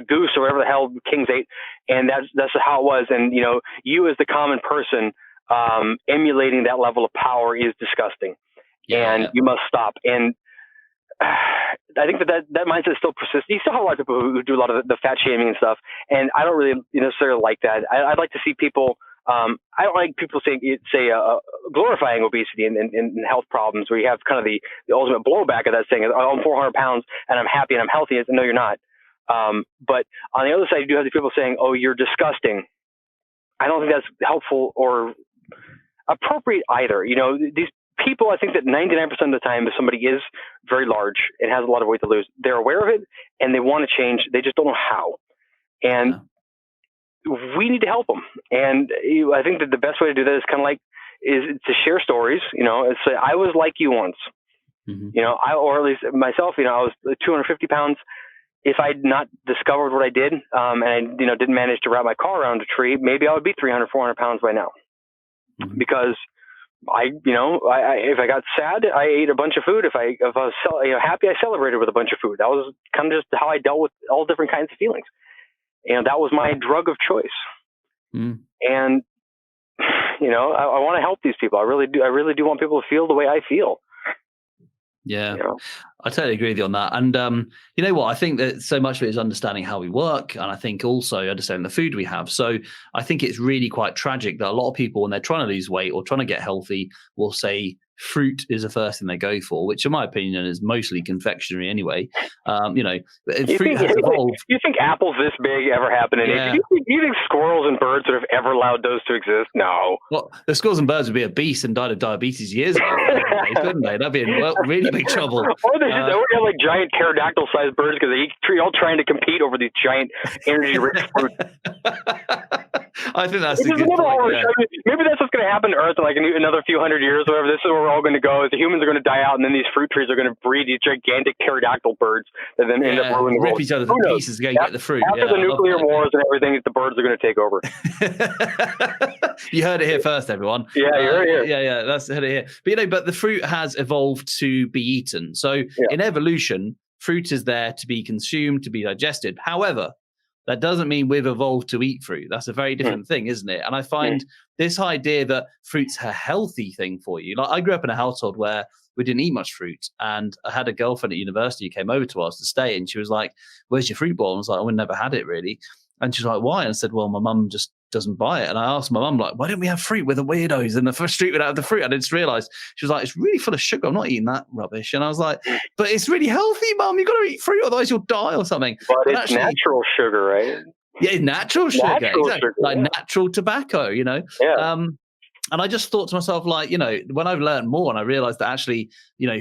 goose or whatever the hell kings ate, and that's how it was. And you as the common person emulating that level of power is disgusting, and you must stop. And I think that mindset still persists. You still have a lot of people who do a lot of the fat shaming and stuff, and I don't really necessarily like that. I'd like to see people. I don't like people glorifying obesity and health problems, where you have kind of the ultimate blowback of that saying, "Oh, I'm 400 pounds and I'm happy and I'm healthy." And no, you're not. But on the other side, you do have the people saying, "Oh, you're disgusting." I don't think that's helpful or appropriate either. These people, I think that 99% of the time, if somebody is very large and has a lot of weight to lose, they're aware of it and they want to change. They just don't know how. And we need to help them. And I think that the best way to do that is to share stories. It's say, I was like you once. Mm-hmm. Or at least myself. I was 250 pounds. If I'd not discovered what I did, and I didn't manage to wrap my car around a tree, maybe I would be 300, 400 pounds by now. Mm-hmm. Because if I got sad, I ate a bunch of food. If I was happy, I celebrated with a bunch of food. That was kind of just how I dealt with all different kinds of feelings. And that was my drug of choice. Mm. And, I want to help these people. I really do. I really do want people to feel the way I feel. Yeah, I totally agree with you on that. And you know what? I think that so much of it is understanding how we work. And I think also understanding the food we have. So I think it's really quite tragic that a lot of people, when they're trying to lose weight or trying to get healthy, will say fruit is the first thing they go for, which in my opinion is mostly confectionery anyway. Fruit has evolved. You think apples this big ever happen in nature? Do you think squirrels and birds would have ever allowed those to exist? No. Well, the squirrels and birds would be obese and died of diabetes years ago, couldn't they? That'd be in really big trouble. Or they have like giant pterodactyl-sized birds because they all trying to compete over these giant energy-rich fruits. I think that's a good point. Yeah. Maybe that's what's going to happen to Earth in like another few hundred years or whatever. This is where we're all going to go. Is the humans are going to die out, and then these fruit trees are going to breed these gigantic pterodactyl birds that then end up ruining the world. Rip each other to pieces to go get the fruit. After the nuclear wars and everything, the birds are going to take over. You heard it here first, everyone. Yeah, you heard it here. Yeah, that's heard it here. But but the fruit has evolved to be eaten. So in evolution, fruit is there to be consumed, to be digested. However, that doesn't mean we've evolved to eat fruit. That's a very different thing, isn't it? And I find this idea that fruit's a healthy thing for you. Like I grew up in a household where we didn't eat much fruit. And I had a girlfriend at university who came over to us to stay. And she was like, "Where's your fruit bowl?" And I was like, "Oh, we never had it really." And she's like, "Why?" And I said, "Well, my mum just doesn't buy it." And I asked my mum, like, "Why don't we have fruit? We're the weirdos in the first street without the fruit." And I just realized, she was like, "It's really full of sugar. I'm not eating that rubbish." And I was like, "But it's really healthy, Mum. You've got to eat fruit, otherwise you'll die or something." But it's actually natural sugar, right? Yeah, natural sugar. Natural exactly. sugar, like natural tobacco, Yeah. And I just thought to myself, like, when I've learned more and I realized that actually,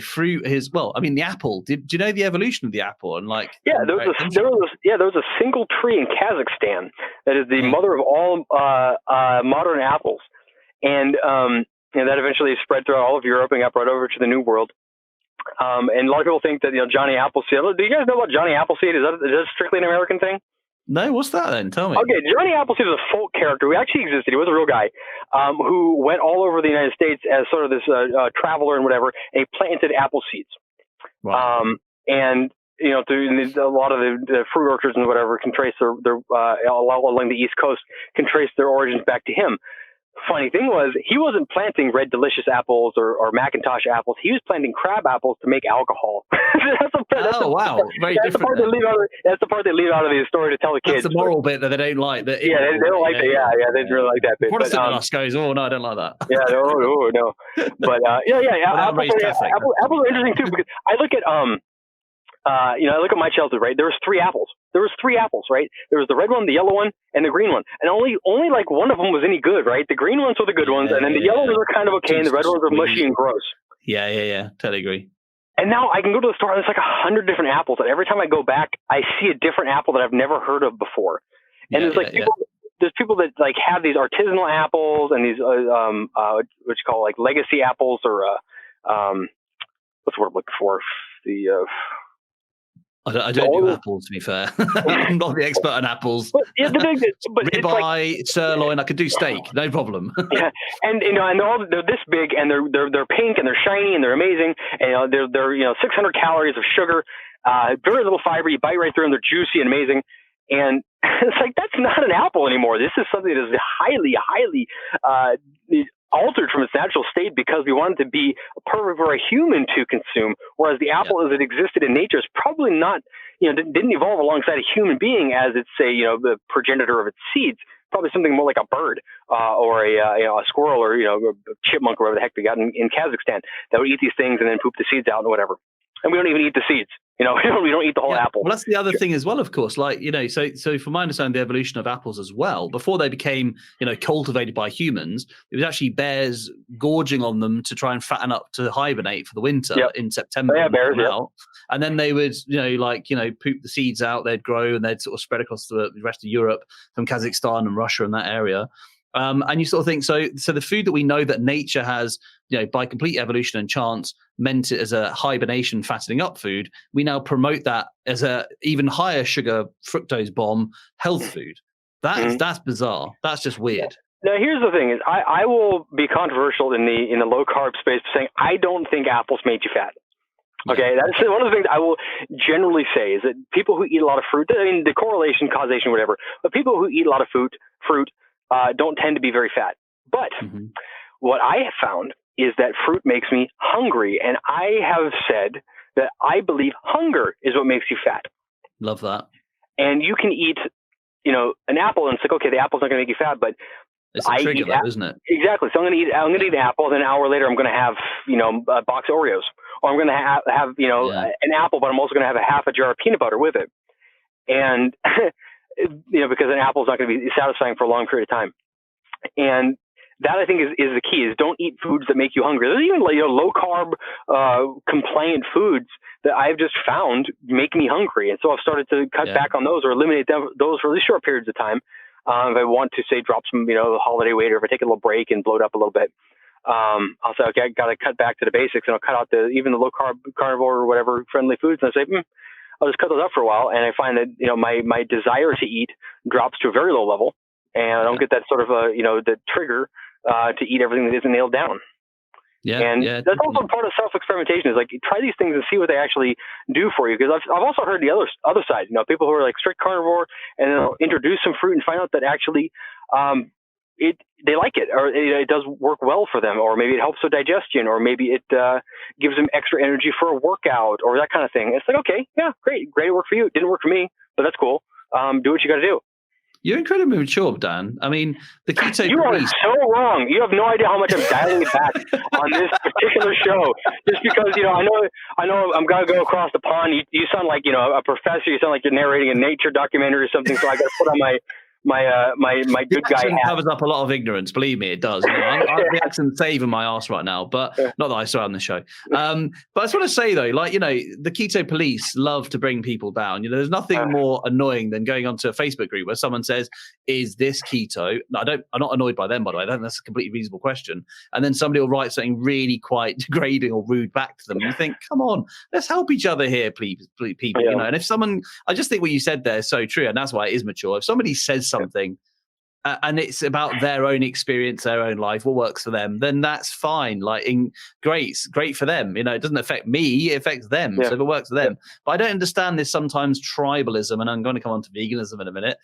fruit is, the apple. Do you know the evolution of the apple? And like, there was a single tree in Kazakhstan that is the mother of all modern apples, and that eventually spread throughout all of Europe and got brought over to the New World. And a lot of people think that Johnny Appleseed. Do you guys know about Johnny Appleseed? Is that strictly an American thing? No, what's that then? Tell me. Okay, Johnny Appleseed was a folk character who actually existed. He was a real guy who went all over the United States as sort of this traveler and whatever, and he planted apple seeds. Wow. And through a lot of the fruit orchards and whatever can trace their along the East Coast can trace their origins back to him. Funny thing was, he wasn't planting red delicious apples or Macintosh apples. He was planting crab apples to make alcohol. Wow, very different. That's the part they leave out of the story to tell the kids. That's the moral bit that they don't like. They don't like that. Yeah, they didn't really like that bit. Protestant in us goes, oh no, I don't like that. Yeah, no. But apples are interesting too, because I look at I look at my childhood, right? There was three apples, right? There was the red one, the yellow one, and the green one. And only like one of them was any good, right? The green ones were the good ones, and then the yellow ones were kind of okay, and the red ones were mushy and gross. Yeah. Totally agree. And now I can go to the store and there's like 100 different apples. And every time I go back, I see a different apple that I've never heard of before. And there's people that like have these artisanal apples and these, what you call like legacy apples or, what's the word I'm looking for? I don't do apples, to be fair. I'm not the expert on apples. But ribeye, sirloin, I could do steak, no problem. Yeah, and they're this big, and they're pink, and they're shiny, and they're amazing, and they're 600 calories of sugar, very little fiber. You bite right through them, they're juicy and amazing. And it's like, that's not an apple anymore. This is something that is highly, highly altered from its natural state because we want it to be perfect for a human to consume, whereas the apple as it existed in nature is probably not, didn't evolve alongside a human being as it's, the progenitor of its seeds. Probably something more like a bird or a squirrel or a chipmunk or whatever the heck they got in Kazakhstan that would eat these things and then poop the seeds out and whatever. And we don't even eat the seeds. We don't eat the whole apple. Well, that's the other thing as well, of course. Like, so from my understanding, the evolution of apples as well, before they became, cultivated by humans, it was actually bears gorging on them to try and fatten up to hibernate for the winter in September. Yeah, bears, and then they would, poop the seeds out, they'd grow and they'd sort of spread across the rest of Europe from Kazakhstan and Russia and that area. And you sort of think, so the food that we know that nature has, by complete evolution and chance, meant it as a hibernation fattening up food, we now promote that as a even higher sugar fructose bomb health food. That's bizarre. That's just weird. Now, here's the thing: is I will be controversial in the low carb space, saying I don't think apples made you fat. Okay, that's one of the things I will generally say is that people who eat a lot of fruit, I mean, the correlation, causation, whatever, but people who eat a lot of fruit don't tend to be very fat. But what I have found is that fruit makes me hungry. And I have said that I believe hunger is what makes you fat. Love that. And you can eat, an apple and it's like, okay, the apple's not going to make you fat, but it's a trigger, though, isn't it? Exactly. So I'm going to eat an apple, and then an hour later I'm going to have, a box of Oreos, or I'm going to have an apple, but I'm also going to have a half a jar of peanut butter with it. And, because an apple is not going to be satisfying for a long period of time. And that, I think, is the key, is don't eat foods that make you hungry. There's even low carb compliant foods that I've just found make me hungry. And so I've started to cut back on those or eliminate those for really short periods of time. If I want to, say, drop some, holiday weight, or if I take a little break and bloat up a little bit, I'll say, okay, I got to cut back to the basics, and I'll cut out even the low carb, carnivore or whatever friendly foods. And I say, I'll just cut those up for a while. And I find that, my desire to eat drops to a very low level, and I don't get that sort of, the trigger to eat everything that isn't nailed down. That's also part of self-experimentation, is like, try these things and see what they actually do for you. Because I've also heard the other side, people who are like strict carnivore and they'll introduce some fruit and find out that actually they like it, or it does work well for them, or maybe it helps with digestion, or maybe it gives them extra energy for a workout or that kind of thing. It's like, okay, yeah, great it worked for you. It didn't work for me, but that's cool. Do what you got to do. You're incredibly mature, Dan. I mean, the keto. You are so wrong. You have no idea how much I'm dialing it back on this particular show. Just because, I know I'm gonna go across the pond. You sound like, a professor. You sound like you're narrating a nature documentary or something. So I got to put on my good guy hat. Covers up a lot of ignorance. Believe me, it does. I'm the accent saving my ass right now, but not that I saw on the show. But I just want to say though, the keto police love to bring people down. There's nothing more annoying than going onto a Facebook group where someone says, "Is this keto?" No, I'm not annoyed by them, by the way. I think that's a completely reasonable question. And then somebody will write something really quite degrading or rude back to them. And you think, come on, let's help each other here, please, people. And if someone, I just think what you said there is so true, and that's why it is mature. If somebody says something and it's about their own experience, their own life, what works for them, then that's fine. Like, great for them. You know, it doesn't affect me; it affects them. Yeah. So if it works for them, Yeah. but I don't understand this sometimes tribalism, and I'm going to come on to veganism in a minute.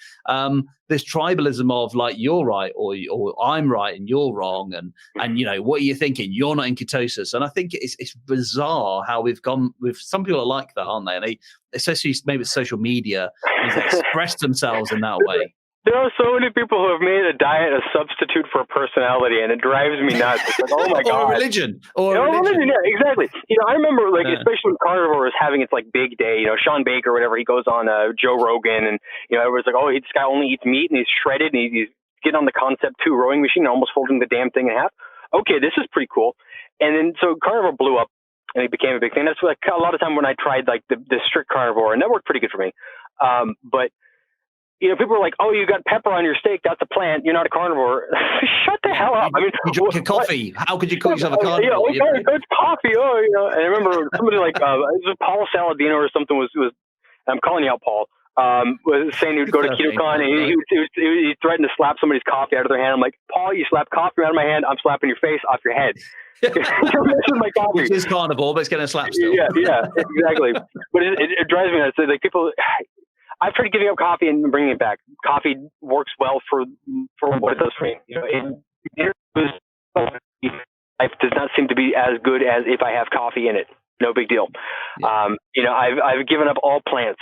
This tribalism of like, you're right or I'm right and you're wrong, and you know, what are you thinking? You're not in ketosis, and I think it's bizarre how we've gone with some people are like that, aren't they? And they, especially maybe with social media, they express themselves in that way. There are so many people who have made a diet a substitute for a personality, and it drives me nuts. It's like, oh my god, or religion. Yeah, exactly. You know, I remember like especially when carnivore was having its like big day. You know, Sean Baker, or whatever, he goes on Joe Rogan, and you know, everyone's like, oh, this guy only eats meat and he's shredded, and he's getting on the Concept 2 rowing machine, and almost folding the damn thing in half. Okay, this is pretty cool. And then so carnivore blew up, and it became a big thing. That's like a lot of time when I tried like the strict carnivore, and that worked pretty good for me. But you know, people are like, "Oh, you got pepper on your steak? That's a plant. You're not a carnivore." Shut the hell up! I mean, you drink a coffee. How could you call yourself a carnivore? Yeah, it's coffee. Oh, you know. And I remember somebody like it was Paul Saladino or something was. I'm calling you out, Paul. Was saying he would go to KetoCon, and he threatened to slap somebody's coffee out of their hand. I'm like, Paul, you slap coffee out of my hand, I'm slapping your face off your head. This is my coffee. Which is carnivore, but it's getting a slap still. Yeah, exactly. But it drives me nuts. Like people. I've tried giving up coffee and bringing it back. Coffee works well for what it does for me. You know, life does not seem to be as good as if I have coffee in it. No big deal. Yeah. You know, I've given up all plants,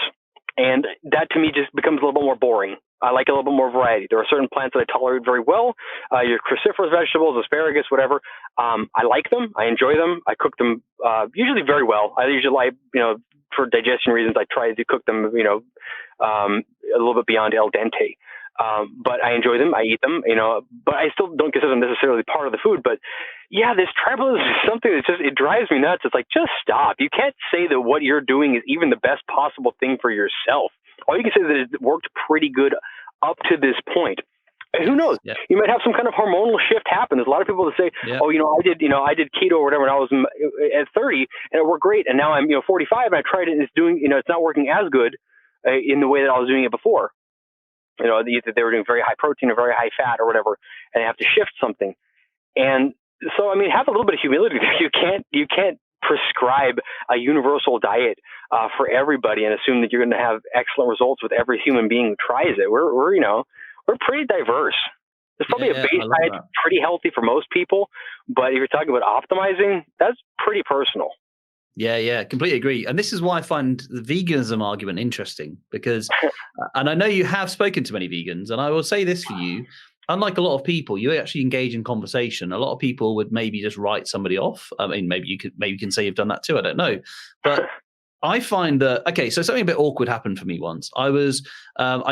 and that to me just becomes a little bit more boring. I like a little bit more variety. There are certain plants that I tolerate very well. Your cruciferous vegetables, asparagus, whatever. I like them. I enjoy them. I cook them usually very well. I usually like, you know, for digestion reasons, I try to cook them, you know, a little bit beyond al dente. But I enjoy them. I eat them, you know, but I still don't consider them necessarily part of the food. But yeah, this tribalism is something that it drives me nuts. It's like, just stop. You can't say that what you're doing is even the best possible thing for yourself. All you can say is that it worked pretty good up to this point. And who knows? Yeah. You might have some kind of hormonal shift happen. There's a lot of people that say, "Oh, you know, I did keto or whatever when I was at 30, and it worked great. And now I'm 45, and I tried it, and it's doing, it's not working as good in the way that I was doing it before. You know, they were doing very high protein or very high fat or whatever, and they have to shift something. And so, I mean, have a little bit of humility. You can't prescribe a universal diet for everybody and assume that you're going to have excellent results with every human being who tries it. We're pretty diverse. There's probably a base diet that's pretty healthy for most people, but if you're talking about optimizing, that's pretty personal. Yeah, completely agree. And this is why I find the veganism argument interesting, because, and I know you have spoken to many vegans, and I will say this for you, unlike a lot of people, you actually engage in conversation. A lot of people would maybe just write somebody off. I mean, maybe you can say you've done that too. I don't know. But I find that, okay, so something a bit awkward happened for me once. I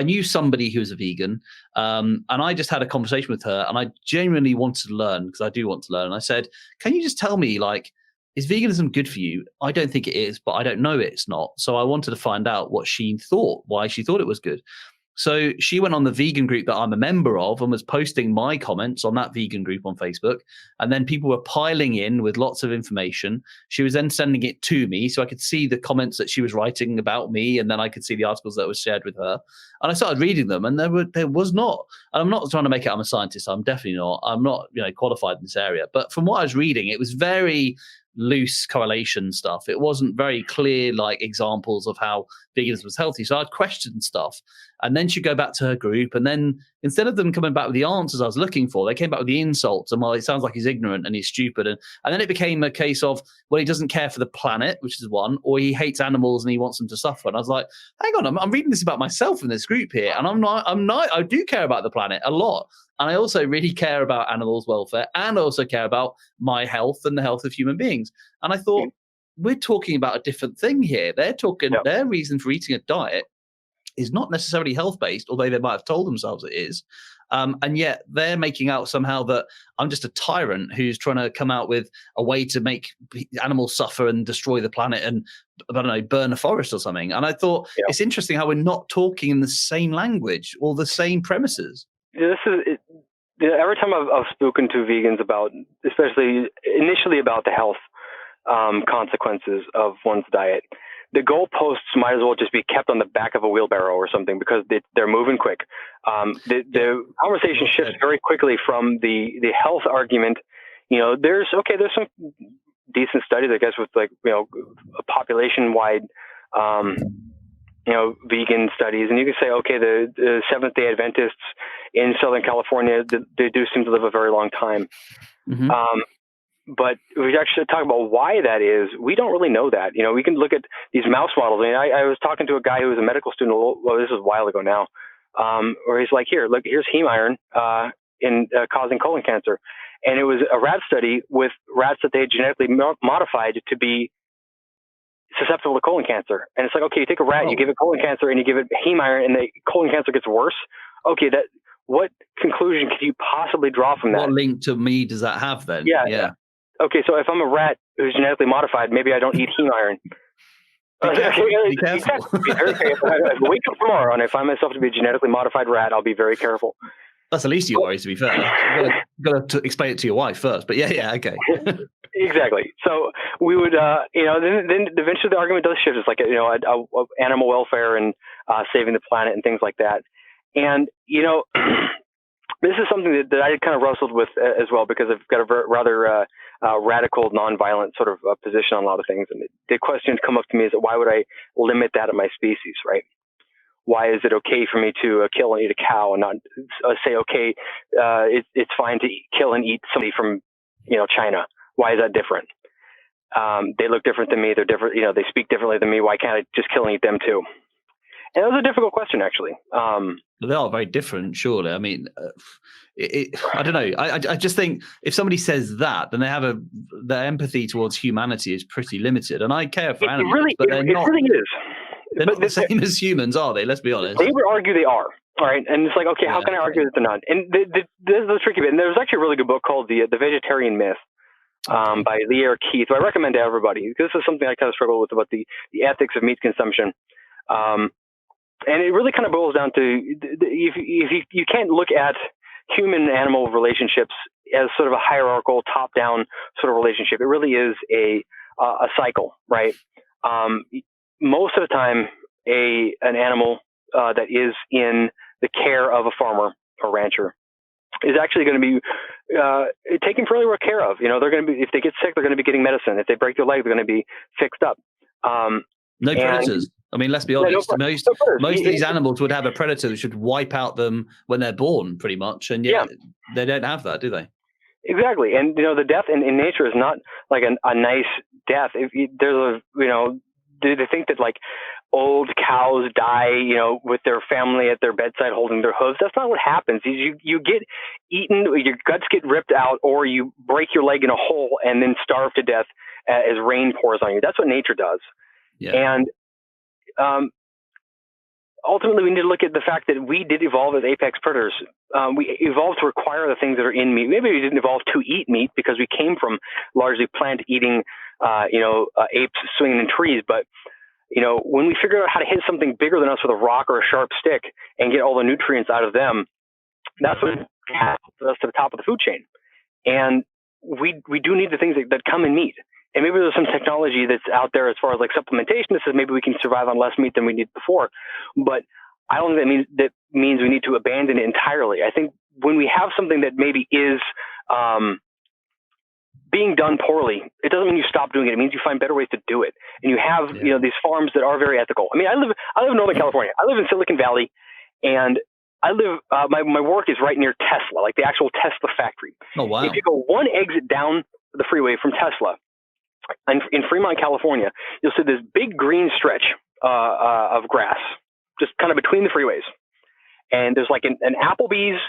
knew somebody who was a vegan, and I just had a conversation with her, and I genuinely wanted to learn, because I do want to learn. And I said, can you just tell me, like, is veganism good for you? I don't think it is, but I don't know it's not. So I wanted to find out what she thought, why she thought it was good. So she went on the vegan group that I'm a member of and was posting my comments on that vegan group on Facebook. And then people were piling in with lots of information. She was then sending it to me so I could see the comments that she was writing about me. And then I could see the articles that were shared with her. And I started reading them, and there was not, and I'm not trying to make it I'm a scientist. I'm definitely not. I'm not qualified in this area. But from what I was reading, it was very loose correlation stuff. It wasn't very clear, like, examples of how veganism was healthy. So I'd question stuff, and then she'd go back to her group, and then instead of them coming back with the answers I was looking for, they came back with the insults. And, well, it sounds like he's ignorant and he's stupid. And then it became a case of, well, he doesn't care for the planet, which is one, or he hates animals and he wants them to suffer. And I was like, hang on, I'm reading this about myself in this group here, and I do care about the planet a lot. And I also really care about animals' welfare, and I also care about my health and the health of human beings. And I thought, we're talking about a different thing here. They're talking, their reason for eating a diet is not necessarily health-based, although they might have told themselves it is. And yet they're making out somehow that I'm just a tyrant who's trying to come out with a way to make animals suffer and destroy the planet and, I don't know, burn a forest or something. And I thought it's interesting how we're not talking in the same language or the same premises. This is it. Every time I've spoken to vegans about, especially initially about the health consequences of one's diet, the goalposts might as well just be kept on the back of a wheelbarrow or something, because they're moving quick. The conversation shifts very quickly from the health argument. There's some decent studies, I guess, with a population-wide, vegan studies, and you can say, okay, the Seventh-day Adventists in Southern California, they do seem to live a very long time. Mm-hmm. But we actually talk about why that is. We don't really know that. We can look at these mouse models. I mean, I was talking to a guy who was a medical student. Well, this was a while ago now, where he's like, here's heme iron in causing colon cancer. And it was a rat study with rats that they had genetically modified to be susceptible to colon cancer. And it's like, okay, you take a rat, you give it colon cancer, and you give it heme iron, and the colon cancer gets worse. Okay, what conclusion could you possibly draw from that? What link to me does that have then? Yeah. Okay, so if I'm a rat who's genetically modified, maybe I don't eat heme iron. Be careful. Be very careful. If I wake up tomorrow and I find myself to be a genetically modified rat, I'll be very careful. That's the least of your worries, to be fair. You've got to explain it to your wife first. But yeah, okay. Exactly. So we would, then eventually the argument does shift. It's like, animal welfare and saving the planet and things like that. And, this is something that I kind of wrestled with as well, because I've got a rather radical, nonviolent sort of position on a lot of things. And the question come up to me is, why would I limit that of my species, right? Why is it okay for me to kill and eat a cow and not say, okay, it's fine to kill and eat somebody from, China? Why is that different? They look different than me. They're different. They speak differently than me. Why can't I just kill and eat them too? And that was a difficult question, actually. They are very different, surely. I mean, I don't know. I just think if somebody says that, then they have their empathy towards humanity is pretty limited. And I care for animals, but they're not. It really is. They're not the same as humans, are they? Let's be honest. They would argue they are. All right, and it's like, okay, how can I argue that they're not? And this is the tricky bit. And there's actually a really good book called The Vegetarian Myth by Lierre Keith, who I recommend to everybody, because this is something I kind of struggle with about the ethics of meat consumption. And it really kind of boils down to, if you can't look at human-animal relationships as sort of a hierarchical, top-down sort of relationship. It really is a cycle, right? Most of the time, an animal that is in the care of a farmer or rancher is actually going to be taken fairly well care of. They're going to be, if they get sick, they're going to be getting medicine. If they break their leg, they're going to be fixed up. No predators. I mean, let's be honest. Most of these animals would have a predator that should wipe out them when they're born, pretty much, and yet they don't have that, do they? Exactly. And the death in nature is not like a nice death. There's they think that like old cows die, with their family at their bedside holding their hooves. That's not what happens. You get eaten, your guts get ripped out, or you break your leg in a hole and then starve to death as rain pours on you. That's what nature does. Yeah. And ultimately, we need to look at the fact that we did evolve as apex predators. We evolved to require the things that are in meat. Maybe we didn't evolve to eat meat because we came from largely plant-eating, apes swinging in trees. But when we figure out how to hit something bigger than us with a rock or a sharp stick and get all the nutrients out of them, that's what gets us to the top of the food chain. And we do need the things that come in meat. And maybe there's some technology that's out there as far as like supplementation that says maybe we can survive on less meat than we did before. But I don't think that means we need to abandon it entirely. I think when we have something that maybe is being done poorly, it doesn't mean you stop doing it. It means you find better ways to do it. And you have these farms that are very ethical. I mean, I live in Northern California. I live in Silicon Valley, and I live my work is right near Tesla, like the actual Tesla factory. Oh wow! If you go one exit down the freeway from Tesla, in Fremont, California, you'll see this big green stretch of grass, just kind of between the freeways. And there's like an Applebee's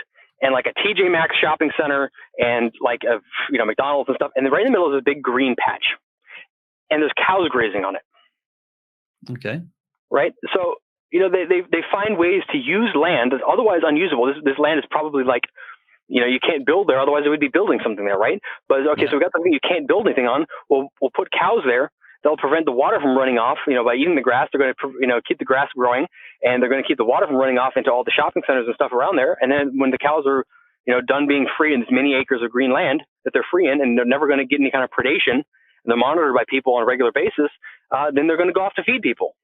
and like a TJ Maxx shopping center and like a McDonald's and stuff. And then right in the middle is a big green patch, and there's cows grazing on it. Okay. Right. So they find ways to use land that's otherwise unusable. This land is probably like, you can't build there, otherwise it would be building something there, right? But okay, so we've got something you can't build anything on. We'll put cows there. They'll prevent the water from running off. By eating the grass, they're going to keep the grass growing, and they're going to keep the water from running off into all the shopping centers and stuff around there. And then when the cows are done being free in this many acres of green land that they're free in, and they're never going to get any kind of predation they're monitored by people on a regular basis, then they're going to go off to feed people.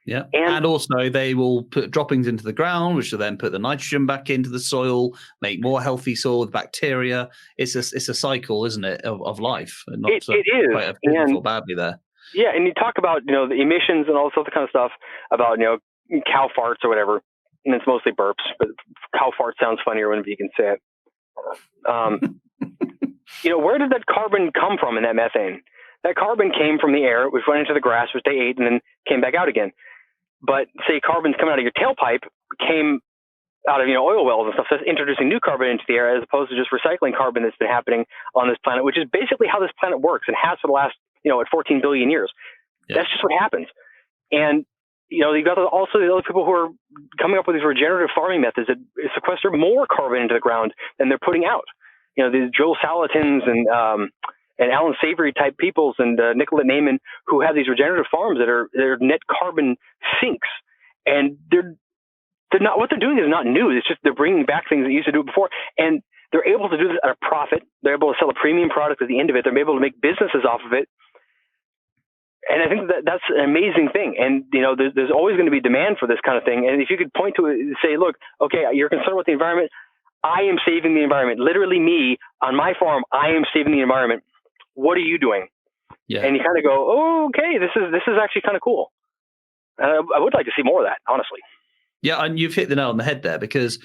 Yeah, and also they will put droppings into the ground, which will then put the nitrogen back into the soil, make more healthy soil with bacteria. It's a cycle, isn't it, of life? And not it is. Quite a feel badly there. Yeah, and you talk about the emissions and all this other kind of stuff about cow farts or whatever, and it's mostly burps, but cow fart sounds funnier when you can say it. Where did that carbon come from in that methane? That carbon came from the air, which went into the grass, which they ate, and then came back out again. But say carbon's coming out of your tailpipe, came out of oil wells and stuff. So that's introducing new carbon into the air as opposed to just recycling carbon that's been happening on this planet, which is basically how this planet works and has for the last 14 billion years. Yeah. That's just what happens. And you've got also the other people who are coming up with these regenerative farming methods that sequester more carbon into the ground than they're putting out. These Joel Salatins and Alan Savory type peoples and Nicolette Naiman who have these regenerative farms that are net carbon sinks, and they're not, what they're doing is not new. It's just they're bringing back things that used to do it before, and they're able to do this at a profit. They're able to sell a premium product at the end of it. They're able to make businesses off of it. And I think that's an amazing thing. And, there's always going to be demand for this kind of thing. And if you could point to it and say, look, okay, you're concerned with the environment. I am saving the environment. Literally me on my farm, I am saving the environment. What are you doing? Yeah. And you kind of go, oh, okay, this is actually kind of cool. I would like to see more of that, honestly. Yeah, and you've hit the nail on the head there, because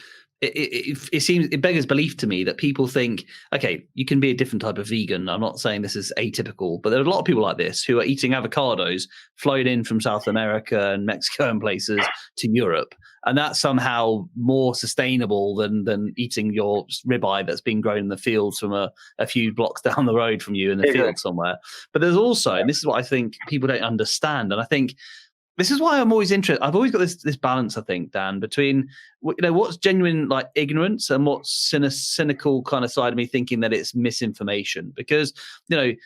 it seems, it beggars belief to me that people think, okay, you can be a different type of vegan. I'm not saying this is atypical, but there are a lot of people like this who are eating avocados flown in from South America and Mexico and places to Europe. And that's somehow more sustainable than eating your ribeye that's been grown in the fields from a few blocks down the road from you in the field somewhere. But there's also, and this is what I think people don't understand, and I think this is why I'm always interested. I've always got this balance, I think, Dan, between what's genuine like ignorance and what's cynical kind of side of me thinking that it's misinformation. Because the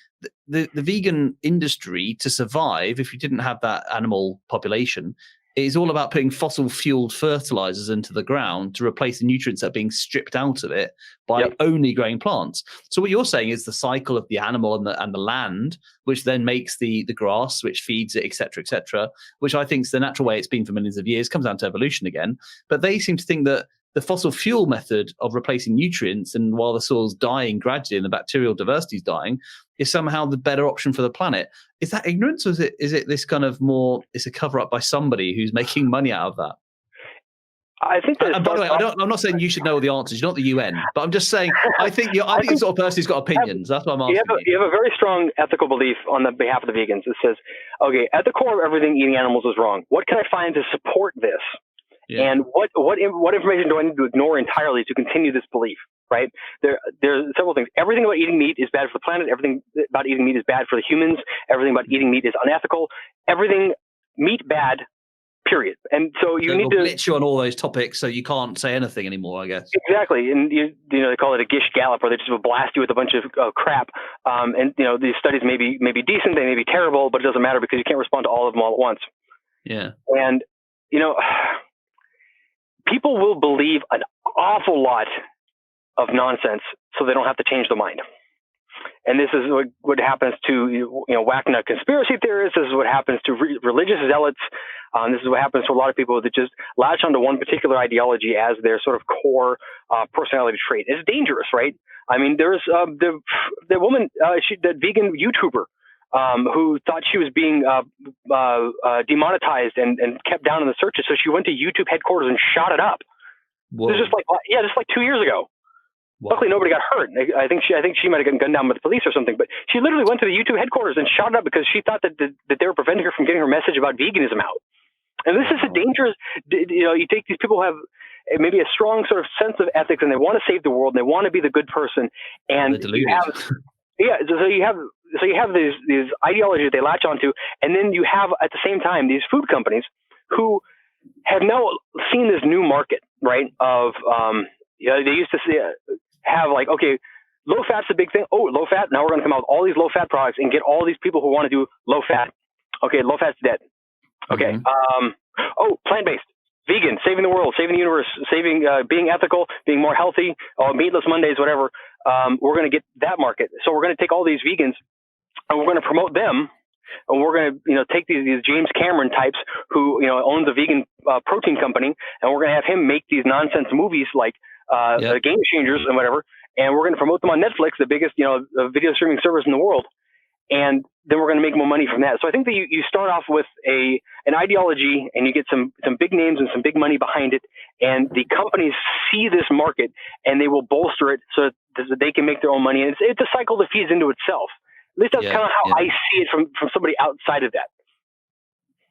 vegan industry, to survive, if you didn't have that animal population, is all about putting fossil fueled fertilizers into the ground to replace the nutrients that are being stripped out of it by only growing plants. So what you're saying is the cycle of the animal and the land, which then makes the grass, which feeds it, et cetera, which I think is the natural way it's been for millions of years, comes down to evolution again. But they seem to think that the fossil fuel method of replacing nutrients, and while the soil's dying gradually and the bacterial diversity is dying, is somehow the better option for the planet. Is that ignorance, or is it this kind of more, it's a cover up by somebody who's making money out of that? I think that. And by the way, I'm not saying you should know all the answers. You're not the UN, but I'm just saying I think you're the sort of person who's got opinions. That's what I'm asking. You have a very strong ethical belief on the behalf of the vegans. It says, okay, at the core of everything, eating animals is wrong. What can I find to support this? Yeah. And what information do I need to ignore entirely to continue this belief? Right? There's several things. Everything about eating meat is bad for the planet. Everything about eating meat is bad for the humans. Everything about eating meat is unethical. Everything meat bad. Period. And so you need to glitch you on all those topics, so you can't say anything anymore, I guess. Exactly. And they call it a gish gallop, where they just will blast you with a bunch of crap. And these studies may be decent, they may be terrible, but it doesn't matter because you can't respond to all of them all at once. Yeah. And people will believe an awful lot of nonsense, so they don't have to change their mind. And this is what happens to whack-nut conspiracy theorists. This is what happens to religious zealots. This is what happens to a lot of people that just latch onto one particular ideology as their sort of core personality trait. It's dangerous, right? I mean, there's the woman, that vegan YouTuber who thought she was being demonetized and kept down in the searches. So she went to YouTube headquarters and shot it up. Whoa. This is just like 2 years ago. Wow. Luckily, nobody got hurt. I think she might have gotten gunned down by the police or something. But she literally went to the YouTube headquarters and shot it up because she thought that they were preventing her from getting her message about veganism out. And this is a dangerous. You take these people who have maybe a strong sort of sense of ethics, and they want to save the world, and they want to be the good person, and you have. Yeah, so you have these ideologies they latch onto, and then you have at the same time these food companies who have now seen this new market, right? Of they used to have like, okay, low fat's a big thing. Oh, low fat. Now we're going to come out with all these low fat products and get all these people who want to do low fat. Okay, low fat's dead. Okay. Mm-hmm. Plant-based, vegan, saving the world, saving the universe, saving, being ethical, being more healthy, meatless Mondays, whatever. We're going to get that market. So we're going to take all these vegans and we're going to promote them. And we're going to, take these James Cameron types who, owns a vegan protein company, and we're going to have him make these nonsense movies like the Game Changers and whatever. And we're going to promote them on Netflix, the biggest, video streaming service in the world. And then we're going to make more money from that. So I think that you start off with an ideology, and you get some big names and some big money behind it. And the companies see this market, and they will bolster it so that they can make their own money. And it's a cycle that feeds into itself. At least that's kind of how I see it from somebody outside of that.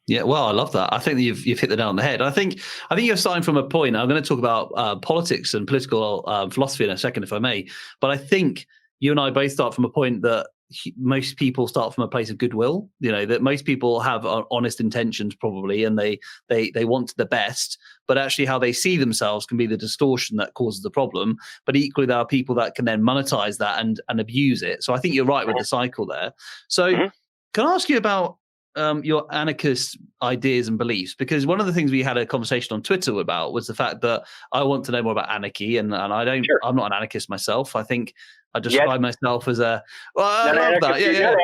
Yeah, well, I love that. I think that you've hit the nail on the head. I think you're starting from a point. I'm going to talk about politics and political philosophy in a second, if I may. But I think you and I both start from a point that most people start from a place of goodwill. That most people have honest intentions, probably, and they want the best. But actually, how they see themselves can be the distortion that causes the problem. But equally, there are people that can then monetize that and abuse it. So I think you're right with the cycle there. So can I ask you about your anarchist ideas and beliefs? Because one of the things we had a conversation on Twitter about was the fact that I want to know more about anarchy, and I don't. Sure. I'm not an anarchist myself. I think I describe myself as a. Well, I love that. Yeah.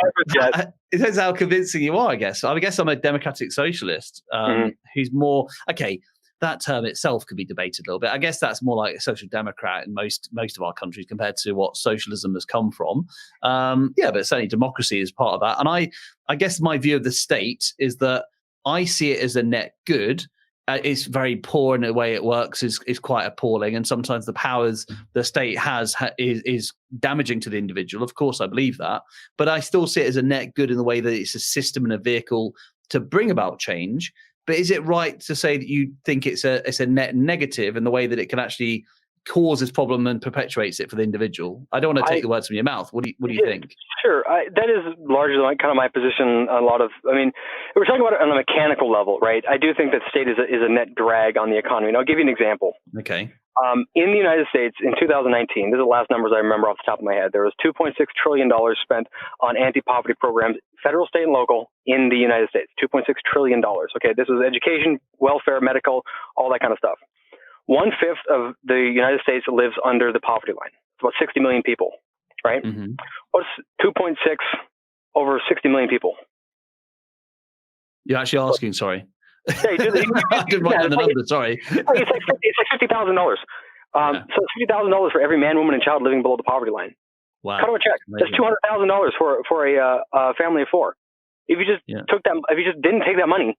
It depends how convincing you are, I guess. I guess I'm a democratic socialist who's more okay. That term itself could be debated a little bit. I guess that's more like a social democrat in most of our countries compared to what socialism has come from. But certainly democracy is part of that. And I guess my view of the state is that I see it as a net good. It's very poor in the way it works is quite appalling. And sometimes the powers the state has is damaging to the individual. Of course, I believe that. But I still see it as a net good in the way that it's a system and a vehicle to bring about change. But is it right to say that you think it's a net negative in the way that it can actually cause this problem and perpetuates it for the individual? I don't want to take the words from your mouth. What do you think? Sure. That is largely kind of my position on a lot of, we're talking about it on a mechanical level, right? I do think that state is a net drag on the economy. And I'll give you an example. Okay. In the United States in 2019, these are the last numbers I remember off the top of my head, there was $2.6 trillion spent on anti-poverty programs, federal, state, and local in the United States, $2.6 trillion. Okay, this was education, welfare, medical, all that kind of stuff. 1/5 of the United States lives under the poverty line. It's about 60 million people, right? Mm-hmm. What's 2.6 over 60 million people? You're actually asking, sorry. Yeah, I didn't write down the number, sorry. It's like $50,000. So $50,000 for every man, woman, and child living below the poverty line. Wow. Cut them a check. That's $200,000 for a family of four. If you just if you just didn't take that money,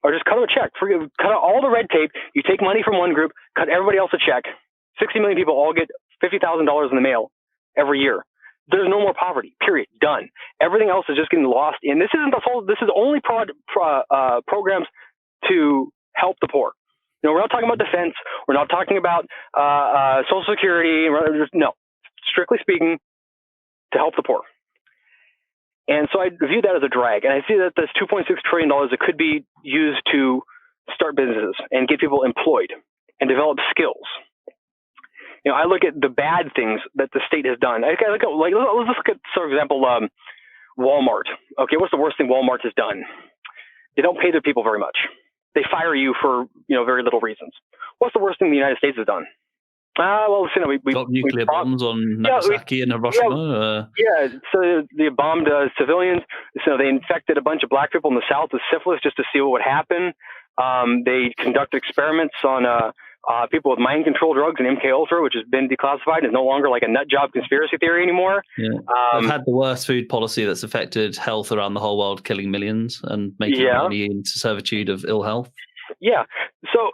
or just cut them a check, cut out all the red tape. You take money from one group, cut everybody else a check. 60 million people all get $50,000 in the mail every year. There's no more poverty. Period. Done. Everything else is just getting lost in. This isn't the whole. This is only programs to help the poor. We're not talking about defense. We're not talking about Social Security. No, strictly speaking, to help the poor. And so I view that as a drag. And I see that this $2.6 trillion that could be used to start businesses and get people employed and develop skills. I look at the bad things that the state has done. Let's just look at, for example, Walmart. Okay, what's the worst thing Walmart has done? They don't pay their people very much. They fire you for very little reasons. What's the worst thing the United States has done? We got nuclear bombs on Nagasaki and Hiroshima. So they bombed civilians. So they infected a bunch of black people in the South with syphilis just to see what would happen. They conducted experiments on people with mind control drugs and MK Ultra, which has been declassified and is no longer like a nut job conspiracy theory anymore. Yeah. They've had the worst food policy that's affected health around the whole world, killing millions and making money into servitude of ill health. Yeah. So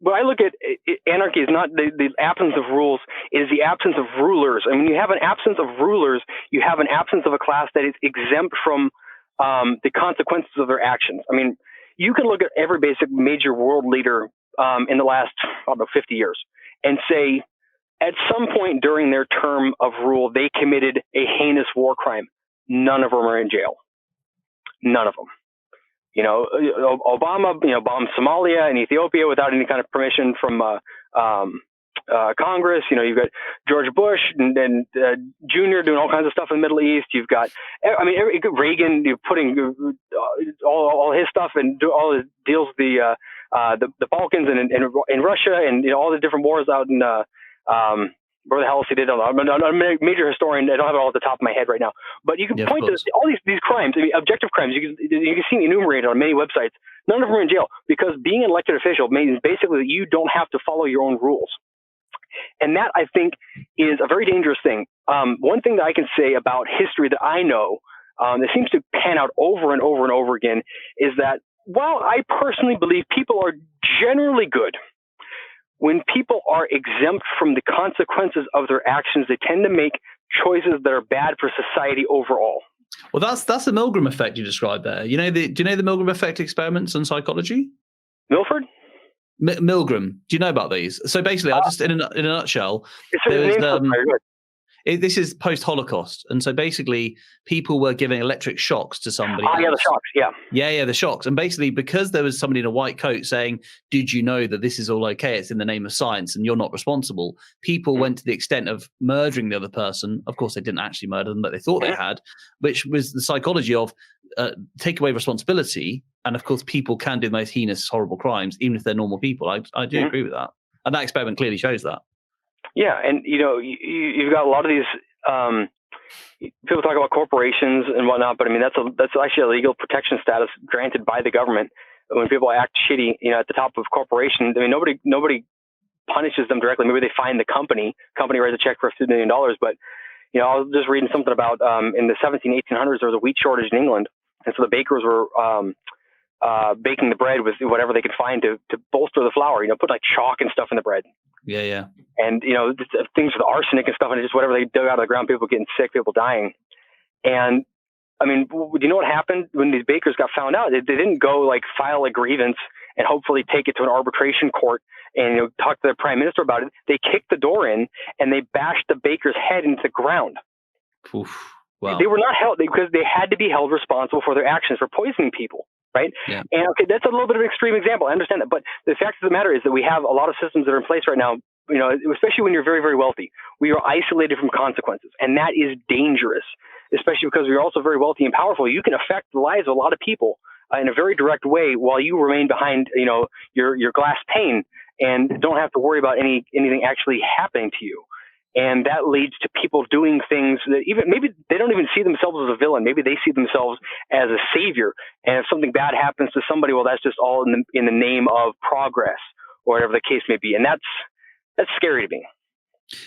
when I look at anarchy, is not the absence of rules, it is the absence of rulers. And when you have an absence of rulers, you have an absence of a class that is exempt from the consequences of their actions. You can look at every basic major world leader in the last, 50 years and say, at some point during their term of rule, they committed a heinous war crime. None of them are in jail. None of them. Obama, bombed Somalia and Ethiopia without any kind of permission from Congress. You've got George Bush and Jr. doing all kinds of stuff in the Middle East. You've got, Reagan putting all his stuff and all his deals with the Balkans and in Russia and all the different wars out in where the hell he did. I'm not a major historian. I don't have it all at the top of my head right now. But you can point to all these crimes. I mean, objective crimes. You can see enumerated on many websites. None of them are in jail because being an elected official means basically that you don't have to follow your own rules. And that, I think, is a very dangerous thing. One thing that I can say about history that I know that seems to pan out over and over and over again is that while I personally believe people are generally good, when people are exempt from the consequences of their actions, they tend to make choices that are bad for society overall. Well, that's the Milgram effect you described there. Do you know the Milgram effect experiments in psychology? Milford? Milgram. Do you know about these? So basically, I'll just in a nutshell, this is post-Holocaust, and so basically, people were giving electric shocks to somebody. Oh, yeah, the shocks, yeah, the shocks, and basically, because there was somebody in a white coat saying, "Did you know that this is all okay? It's in the name of science, and you're not responsible." People went to the extent of murdering the other person. Of course, they didn't actually murder them, but they thought they had, which was the psychology of take away responsibility. And of course, people can do the most heinous, horrible crimes, even if they're normal people. I do agree with that, and that experiment clearly shows that. Yeah, and you've got a lot of these people talk about corporations and whatnot, but I mean that's actually a legal protection status granted by the government when people act shitty. At the top of corporations, I mean nobody punishes them directly. Maybe they fine the company writes a check for $50 million. But I was just reading something about in the 1800s there was a wheat shortage in England, and so the bakers were baking the bread with whatever they could find to bolster the flour. Put like chalk and stuff in the bread. Yeah. And, things with arsenic and stuff, and just whatever they dug out of the ground, people getting sick, people dying. And, I mean, do you know what happened when these bakers got found out? They didn't go, like, file a grievance and hopefully take it to an arbitration court and, talk to the prime minister about it. They kicked the door in, and they bashed the baker's head into the ground. Oof. Wow. They were not held, because they had to be held responsible for their actions, for poisoning people. Right. Yeah. And okay, that's a little bit of an extreme example. I understand that. But the fact of the matter is that we have a lot of systems that are in place right now, especially when you're very, very wealthy. We are isolated from consequences. And that is dangerous, especially because we're also very wealthy and powerful. You can affect the lives of a lot of people in a very direct way while you remain behind, your glass pane and don't have to worry about anything actually happening to you. And that leads to people doing things that maybe they don't even see themselves as a villain. Maybe they see themselves as a savior. And if something bad happens to somebody, well, that's just all in the name of progress or whatever the case may be. And that's scary to me.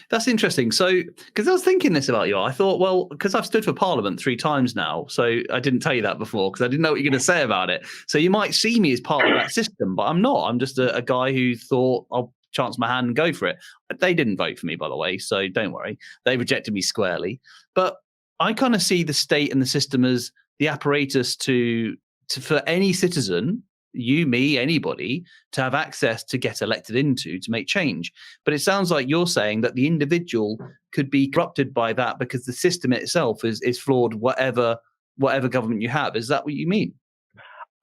That's interesting. So, because I was thinking this about you, I thought, well, because I've stood for Parliament 3 times now, so I didn't tell you that before because I didn't know what you're going to say about it. So you might see me as part of that system, but I'm not. I'm just a guy who thought I'll chance my hand and go for it. They didn't vote for me, by the way, so don't worry. They rejected me squarely. But I kind of see the state and the system as the apparatus to for any citizen, you, me, anybody, to have access to get elected into to make change. But it sounds like you're saying that the individual could be corrupted by that because the system itself is flawed, whatever government you have. Is that what you mean?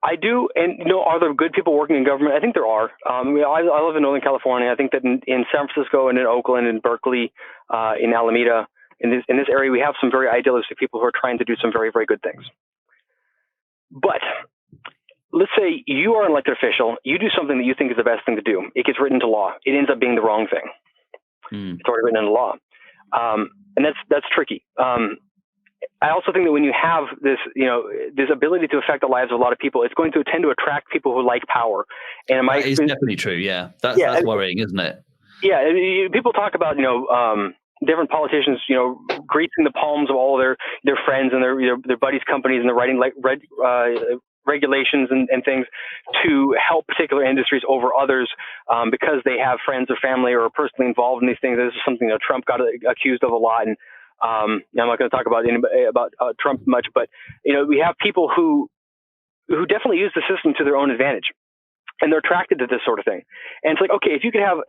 I do. And, are there good people working in government? I think there are. I live in Northern California. I think that in San Francisco and in Oakland and Berkeley, in Alameda, in this area, we have some very idealistic people who are trying to do some very, very good things. But let's say you are an elected official. You do something that you think is the best thing to do. It gets written into law. It ends up being the wrong thing. It's already written into law. And that's tricky. I also think that when you have this, this ability to affect the lives of a lot of people, it's going to tend to attract people who like power. And that is definitely true. Yeah, that's worrying, isn't it? Yeah, people talk about different politicians, greasing the palms of all their friends and their buddies' companies, and they're writing like regulations and things to help particular industries over others because they have friends or family or are personally involved in these things. This is something that Trump got accused of a lot, and I'm not going to talk about Trump much, but we have people who definitely use the system to their own advantage, and they're attracted to this sort of thing. And it's like, okay, if you could have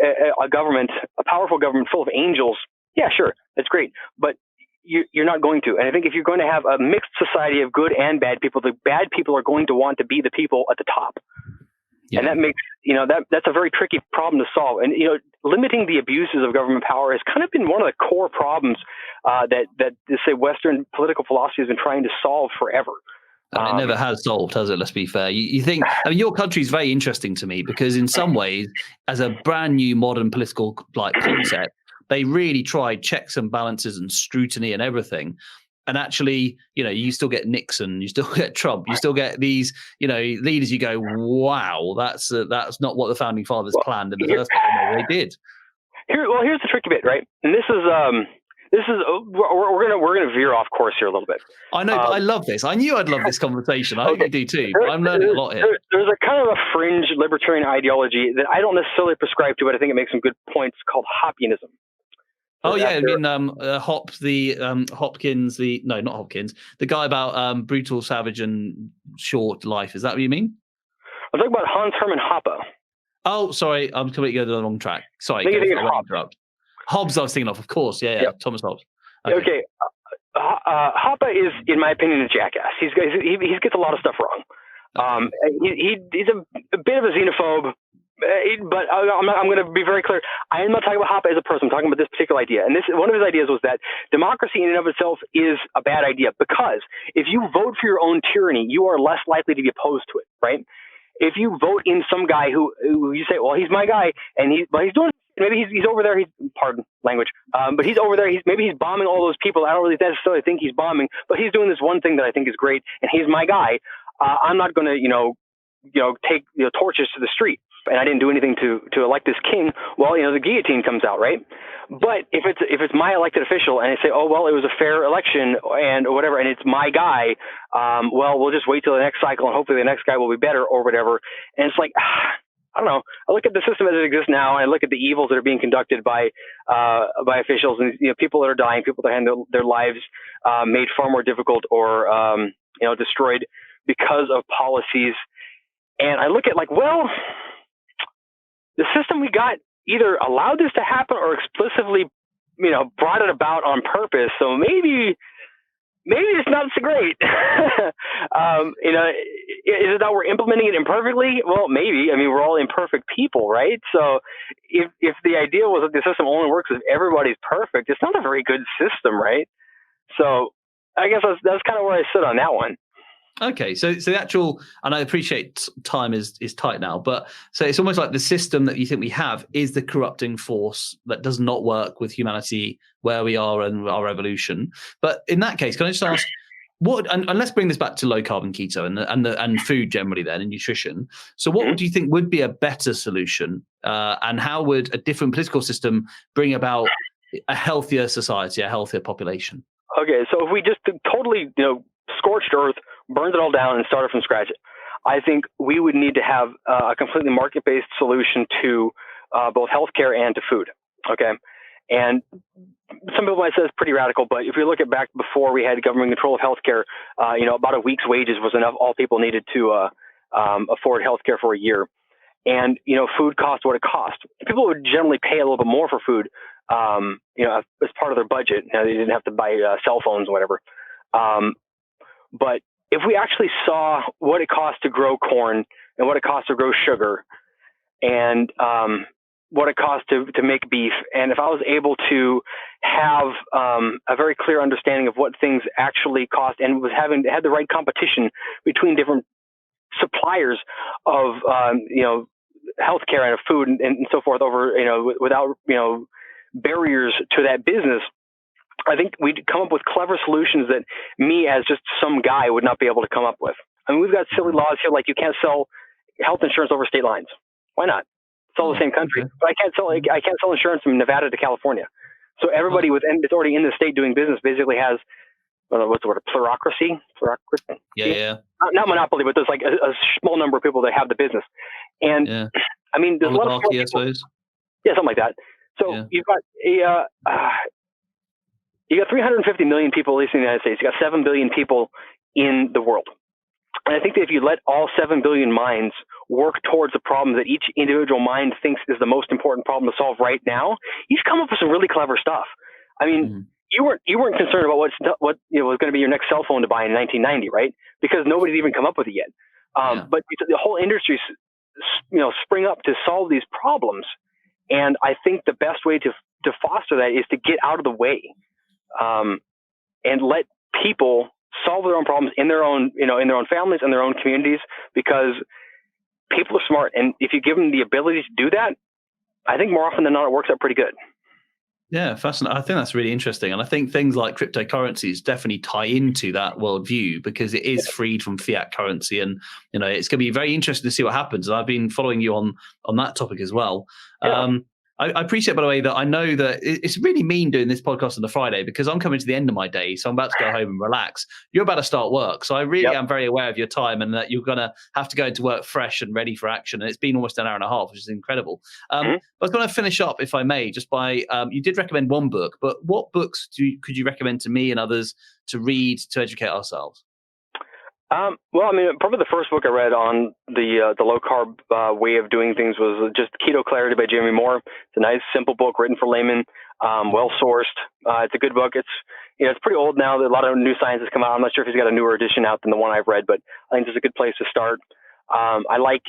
a government, a powerful government full of angels, yeah, sure, that's great, but you're not going to. And I think if you're going to have a mixed society of good and bad people, the bad people are going to want to be the people at the top. Yeah. And that makes, that's a very tricky problem to solve. And, limiting the abuses of government power has kind of been one of the core problems that say Western political philosophy has been trying to solve forever. And it never has solved, has it? Let's be fair. You think, your country is very interesting to me because in some ways, as a brand new modern political concept, they really tried checks and balances and scrutiny and everything. And actually, you still get Nixon, you still get Trump, you still get these, leaders. You go, wow, that's not what the founding fathers planned in the first place. Maybe they did. Here's the tricky bit, right? And this is we're gonna veer off course here a little bit. I know, but I love this. I knew I'd love this conversation. I hope you do too. But I'm learning a lot here. There's a kind of a fringe libertarian ideology that I don't necessarily prescribe to, but I think it makes some good points, called Hoppianism. Oh yeah, I mean Hopkins, not Hopkins, the guy about brutal, savage, and short life. Is that what you mean? I'm talking about Hans Hermann Hoppe. Oh, sorry, I'm completely going down the wrong track. Sorry, Hobbes. I was thinking of course. Yeah, yep. Thomas Hobbes. Okay. Hoppe is, in my opinion, a jackass. He gets a lot of stuff wrong. He's a bit of a xenophobe. But I'm going to be very clear. I am not talking about Hoppe as a person. I'm talking about this particular idea. And one of his ideas was that democracy in and of itself is a bad idea, because if you vote for your own tyranny, you are less likely to be opposed to it, right? If you vote in some guy who you say, well, he's my guy, and he's doing, maybe he's over there. Pardon language, but he's over there. Maybe he's bombing all those people. I don't really necessarily think he's bombing, but he's doing this one thing that I think is great, and he's my guy. I'm not going to, take torches to the street. And I didn't do anything to elect this king. Well, the guillotine comes out, right? But if it's my elected official and they say, oh, well, it was a fair election and or whatever, and it's my guy, well, we'll just wait till the next cycle and hopefully the next guy will be better or whatever. And it's like, I don't know. I look at the system as it exists now, and I look at the evils that are being conducted by officials, and people that are dying, people that have their lives made far more difficult or destroyed because of policies. And I look at the system we got either allowed this to happen or explicitly, brought it about on purpose. So maybe it's not so great. Is it that we're implementing it imperfectly? Well, maybe. I mean, we're all imperfect people, right? So if the idea was that the system only works if everybody's perfect, it's not a very good system, right? So I guess that's kind of where I sit on that one. Okay, so the actual, and I appreciate time is tight now, but so it's almost like the system that you think we have is the corrupting force that does not work with humanity where we are and our evolution. But in that case, can I just ask, and let's bring this back to low carb and keto and food generally then, and nutrition. So what do you think would be a better solution, and how would a different political system bring about a healthier society, a healthier population? Okay, so if we just totally, scorched earth, burned it all down and started from scratch, I think we would need to have a completely market-based solution to both healthcare and to food. Okay. And some people might say it's pretty radical, but if you look at back before we had government control of healthcare, about a week's wages was enough. All people needed to afford healthcare for a year. And, food cost what it cost. People would generally pay a little bit more for food, as part of their budget. Now, they didn't have to buy cell phones or whatever. But if we actually saw what it costs to grow corn and what it costs to grow sugar and what it costs to make beef, and if I was able to have a very clear understanding of what things actually cost and had the right competition between different suppliers of healthcare and of food and so forth over without barriers to that business, I think we'd come up with clever solutions that me as just some guy would not be able to come up with. I mean, we've got silly laws here, like you can't sell health insurance over state lines. Why not? It's all the same country. Okay. But I can't sell insurance from Nevada to California. So everybody that's already in the state doing business basically has, what's the word, a plurocracy? Yeah. Not monopoly, but there's like a small number of people that have the business. And I mean, there's a lot of people, I suppose. Yeah, something like that. So you've got you got 350 million people, at least in the United States. You got 7 billion people in the world. And I think that if you let all 7 billion minds work towards the problem that each individual mind thinks is the most important problem to solve right now, you've come up with some really clever stuff. I mean, you weren't concerned about what was going to be your next cell phone to buy in 1990, right? Because nobody's even come up with it yet. But the whole industry, spring up to solve these problems. And I think the best way to foster that is to get out of the way. And let people solve their own problems in their own families and their own communities, because people are smart. And if you give them the ability to do that, I think more often than not, it works out pretty good. Yeah, fascinating. I think that's really interesting. And I think things like cryptocurrencies definitely tie into that worldview because it is freed from fiat currency. And, it's going to be very interesting to see what happens. And I've been following you on that topic as well. Yeah. I appreciate, by the way, that I know that it's really mean doing this podcast on the Friday because I'm coming to the end of my day. So I'm about to go home and relax. You're about to start work. So I really am very aware of your time and that you're going to have to go into work fresh and ready for action. And it's been almost an hour and a half, which is incredible. I was going to finish up, if I may, just by you did recommend one book, but what books could you recommend to me and others to read to educate ourselves? Well, I mean, probably the first book I read on the low carb way of doing things was just Keto Clarity by Jamie Moore. It's a nice, simple book written for laymen, well sourced. It's a good book. It's it's pretty old now. A lot of new science has come out. I'm not sure if he's got a newer edition out than the one I've read, but I think it's a good place to start. I like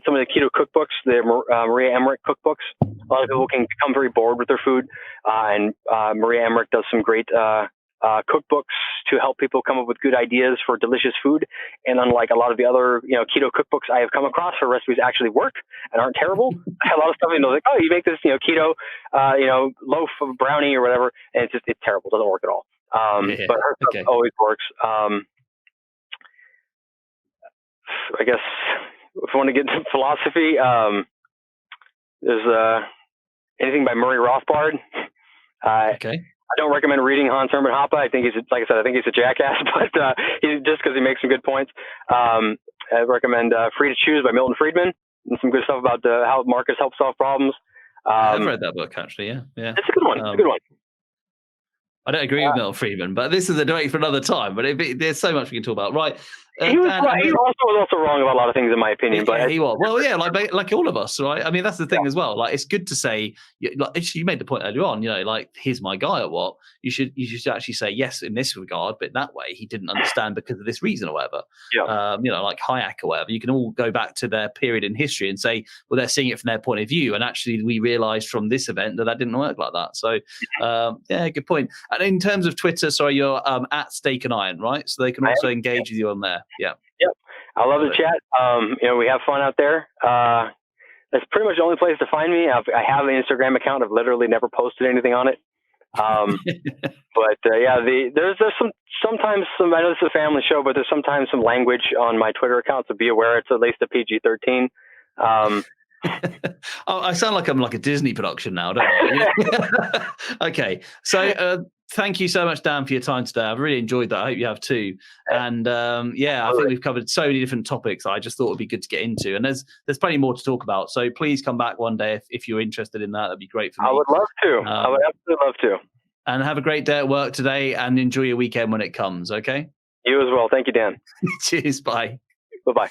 some of the keto cookbooks, the Maria Emmerich cookbooks. A lot of people can become very bored with their food, and Maria Emmerich does some great cookbooks to help people come up with good ideas for delicious food. And unlike a lot of the other, keto cookbooks I have come across, her recipes actually work and aren't terrible. A lot of stuff, like, oh, you make this, keto, loaf of brownie or whatever, and it's terrible. It doesn't work at all. But her stuff always works. I guess if you want to get into philosophy, there's anything by Murray Rothbard. I don't recommend reading Hans Hermann Hoppe. I think he's a jackass, but just because he makes some good points. I recommend Free to Choose by Milton Friedman, and some good stuff about how markets help solve problems. I've read that book, actually. Yeah. It's a good one. It's a good one. I don't agree with Milton Friedman, but this is a debate for another time. But there's so much we can talk about. Right. He was right. He was also wrong about a lot of things, in my opinion. But he was. Well, yeah, like all of us, right? I mean, that's the thing as well. Like, it's good to say, like you made the point earlier on. Like, here's my guy at what you should actually say yes in this regard, but that way he didn't understand because of this reason or whatever. Yeah. Like Hayek or whatever. You can all go back to their period in history and say, well, they're seeing it from their point of view, and actually we realised from this event that didn't work like that. So, yeah, good point. And in terms of Twitter, sorry, you're at Steak and Iron, right? So they can also engage with you on there. Yeah. Yep. I love the chat. We have fun out there. That's pretty much the only place to find me. I have an Instagram account. I've literally never posted anything on it. But there's sometimes some, I know this is a family show, but there's sometimes some language on my Twitter account, so be aware it's at least a PG-13. I sound like I'm like a Disney production now, don't I? Okay. So thank you so much, Dan, for your time today. I've really enjoyed that. I hope you have too. And I think we've covered so many different topics I just thought would be good to get into. And there's plenty more to talk about. So please come back one day if you're interested in that. That'd be great for me. I would love to. I would absolutely love to. And have a great day at work today and enjoy your weekend when it comes, okay? You as well. Thank you, Dan. Cheers. Bye. Bye-bye.